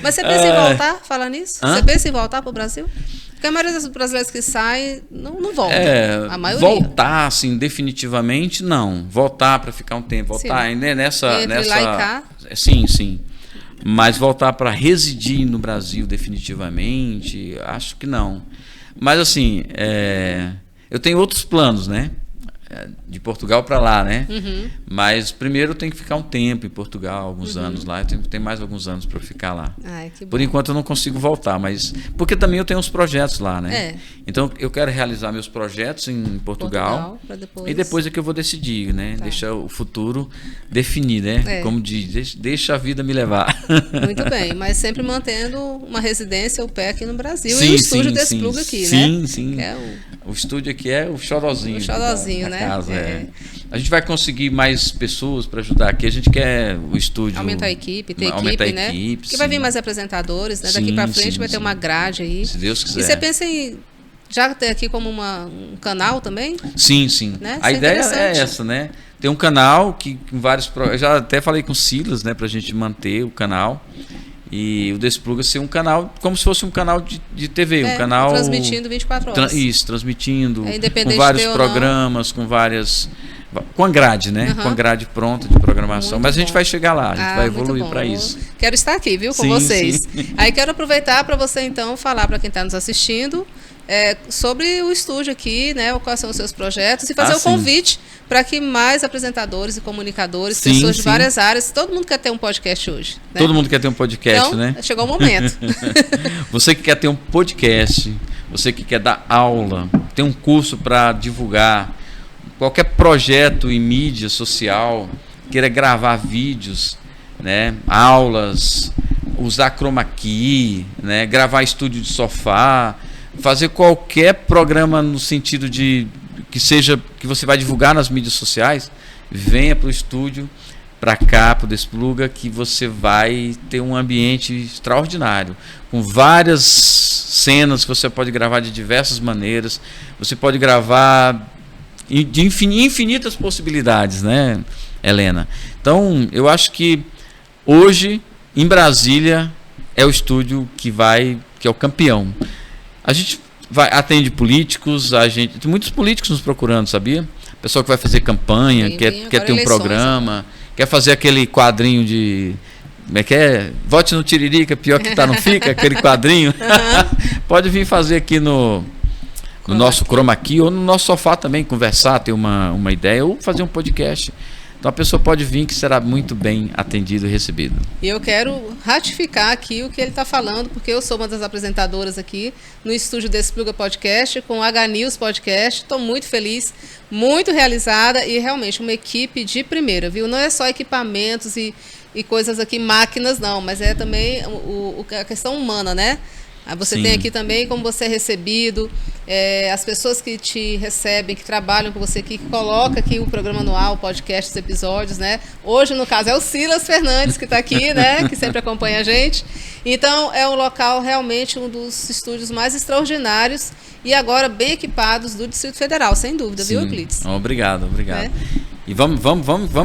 Mas você pensa em voltar, falar nisso? Você pensa em voltar para o Brasil? Porque a maioria dos brasileiros que saem não volta. A maioria. Voltar, assim, definitivamente, não. Voltar para ficar um tempo. Voltar ainda nessa. Lá e cá. Sim. Mas voltar para residir no Brasil definitivamente, acho que não. Mas assim, eu tenho outros planos, né? De Portugal para lá, né? Mas primeiro eu tenho que ficar um tempo em Portugal, alguns anos lá. Eu tenho mais alguns anos para ficar lá. Que bom. Por enquanto eu não consigo voltar, mas porque também eu tenho uns projetos lá, né? Então eu quero realizar meus projetos em Portugal e depois é que eu vou decidir, né? Deixa o futuro definir, né? Como diz, deixa a vida me levar. Muito bem, mas sempre mantendo uma residência, o pé aqui no Brasil e o estúdio Despluga aqui, né? Sim. O estúdio aqui é o xodózinho. O xodózinho, né? Casa, A gente vai conseguir mais pessoas para ajudar aqui. A gente quer o estúdio. Aumentar a equipe, né? Porque vai vir mais apresentadores, né? Daqui para frente vai ter uma grade aí. Se Deus quiser. E você pensa em já ter aqui como um canal também? Sim, sim. Né? A ideia é essa, né? Tem um canal que vários... Eu já até falei com o Silas, né? Pra gente manter o canal. E o Despluga ser um canal, como se fosse um canal de TV. Um canal... Transmitindo 24 horas. Isso, transmitindo. Independente com vários de ter programas, com várias... Com a grade, né? Com a grade pronta de programação. Muito Mas a gente vai chegar lá, a gente vai muito evoluir bom. para isso. Quero estar aqui, viu, com Sim, vocês. sim. Aí quero aproveitar para você, então, falar para quem está nos assistindo sobre o estúdio aqui, né? Quais são os seus projetos e fazer o convite para que mais apresentadores e comunicadores, pessoas de várias áreas, todo mundo quer ter um podcast hoje. Né? Todo mundo quer ter um podcast, então, né? Chegou o momento. Você que quer ter um podcast, você que quer dar aula, tem um curso para divulgar, qualquer projeto em mídia social, queira gravar vídeos, né, aulas, usar chroma key, né, gravar estúdio de sofá, fazer qualquer programa no sentido de que você vai divulgar nas mídias sociais, venha para o estúdio, para cá, para o Despluga, que você vai ter um ambiente extraordinário, com várias cenas que você pode gravar de diversas maneiras, você pode gravar de infinitas possibilidades, né, Helena? Então, eu acho que hoje, em Brasília, é o estúdio que é o campeão. A gente atende políticos, tem muitos políticos nos procurando, sabia? Pessoal que vai fazer campanha, quer ter um programa, quer fazer aquele quadrinho de... Como é que é? Vote no Tiririca, pior que tá, não fica? Aquele quadrinho. Pode vir fazer aqui no nosso chroma key ou no nosso sofá também, conversar, ter uma ideia ou fazer um podcast. Então a pessoa pode vir que será muito bem atendido e recebido. E eu quero ratificar aqui o que ele está falando, porque eu sou uma das apresentadoras aqui no estúdio Despluga Podcast, com o H-News Podcast. Estou muito feliz, muito realizada e realmente uma equipe de primeira, viu? Não é só equipamentos e coisas aqui, máquinas não, mas é também a questão humana, né? Você Sim. tem aqui também como você é recebido, as pessoas que te recebem, que trabalham com você aqui, que colocam aqui o programa no ar, o podcast, os episódios, né? Hoje, no caso, é o Silas Fernandes que está aqui, né? Que sempre acompanha a gente. Então, é um local realmente um dos estúdios mais extraordinários e agora bem equipados do Distrito Federal, sem dúvida, Sim. viu, Euclides? Obrigado. E vamos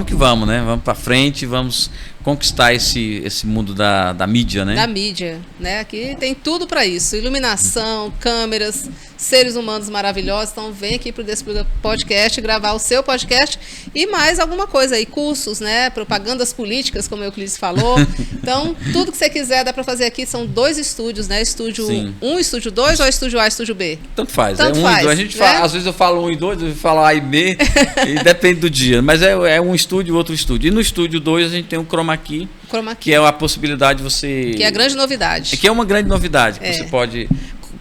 que vamos, né? Vamos para frente, vamos conquistar esse mundo da mídia, né? Da mídia, né? Aqui tem tudo para isso, iluminação, câmeras, seres humanos maravilhosos. Então vem aqui para o Despluga Podcast gravar o seu podcast e mais alguma coisa aí, cursos, né? Propagandas políticas, como o Euclides falou. Então tudo que você quiser dá para fazer aqui. São 2 estúdios, né? Estúdio 1, estúdio 2 ou estúdio A, estúdio B? Tanto faz. Tanto faz, 1 e 2. A gente fala, às vezes eu falo 1 e 2, eu falo A e B, e depende do dia. Mas é um estúdio, outro estúdio. E no estúdio 2 a gente tem um chroma key, que é a possibilidade de você... Que é a grande novidade. Que é uma grande novidade. Que você pode...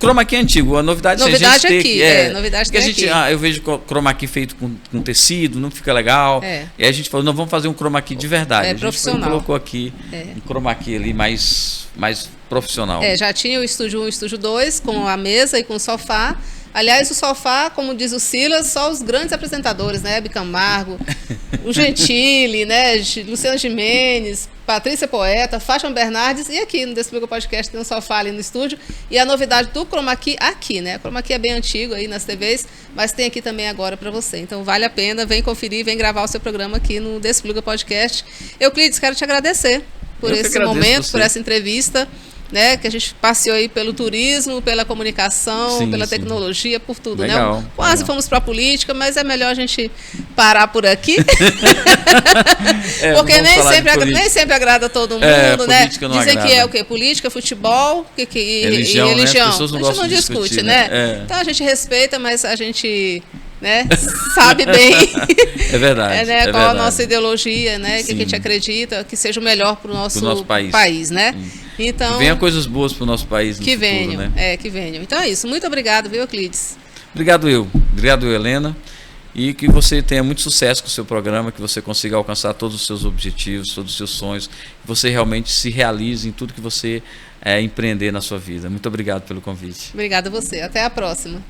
Chroma key é antigo, a novidade é a gente ter aqui. Novidade que a gente, eu vejo chroma key feito com tecido, não fica legal. E aí a gente falou, não, vamos fazer um chroma key de verdade. A profissional. gente colocou aqui um chroma key ali mais profissional. Já tinha o estúdio 1 e o estúdio 2, com a mesa e com o sofá. Aliás, o sofá, como diz o Silas, só os grandes apresentadores, né? Hebe Camargo, o Gentili, né? Luciano Gimenez, Patrícia Poeta, Fátima Bernardes, e aqui no Despluga Podcast tem um sofá ali no estúdio. E a novidade do chroma key aqui, né? O chroma key é bem antigo aí nas TVs, mas tem aqui também agora para você. Então vale a pena, vem conferir, vem gravar o seu programa aqui no Despluga Podcast. Euclides, quero te agradecer por esse momento, por essa entrevista. Né, que a gente passeou aí pelo turismo, pela comunicação, pela tecnologia, por tudo. Legal, né? Quase fomos para a política, mas é melhor a gente parar por aqui. Porque nem sempre agrada todo mundo, né? Dizem que é o quê? Política, futebol e religião. Né? A gente não discute, né? Então a gente respeita, mas a gente... né? Sabe bem é verdade, qual a nossa ideologia, né? Que a gente acredita que seja o melhor para o nosso país, né? Então, venha coisas boas para o nosso país no que futuro, venham, né? Que venham. Então é isso. Muito obrigado, viu, Euclides? Obrigado, Helena. E que você tenha muito sucesso com o seu programa, que você consiga alcançar todos os seus objetivos, todos os seus sonhos, que você realmente se realize em tudo que você empreender na sua vida. Muito obrigado pelo convite. Obrigada a você. Até a próxima.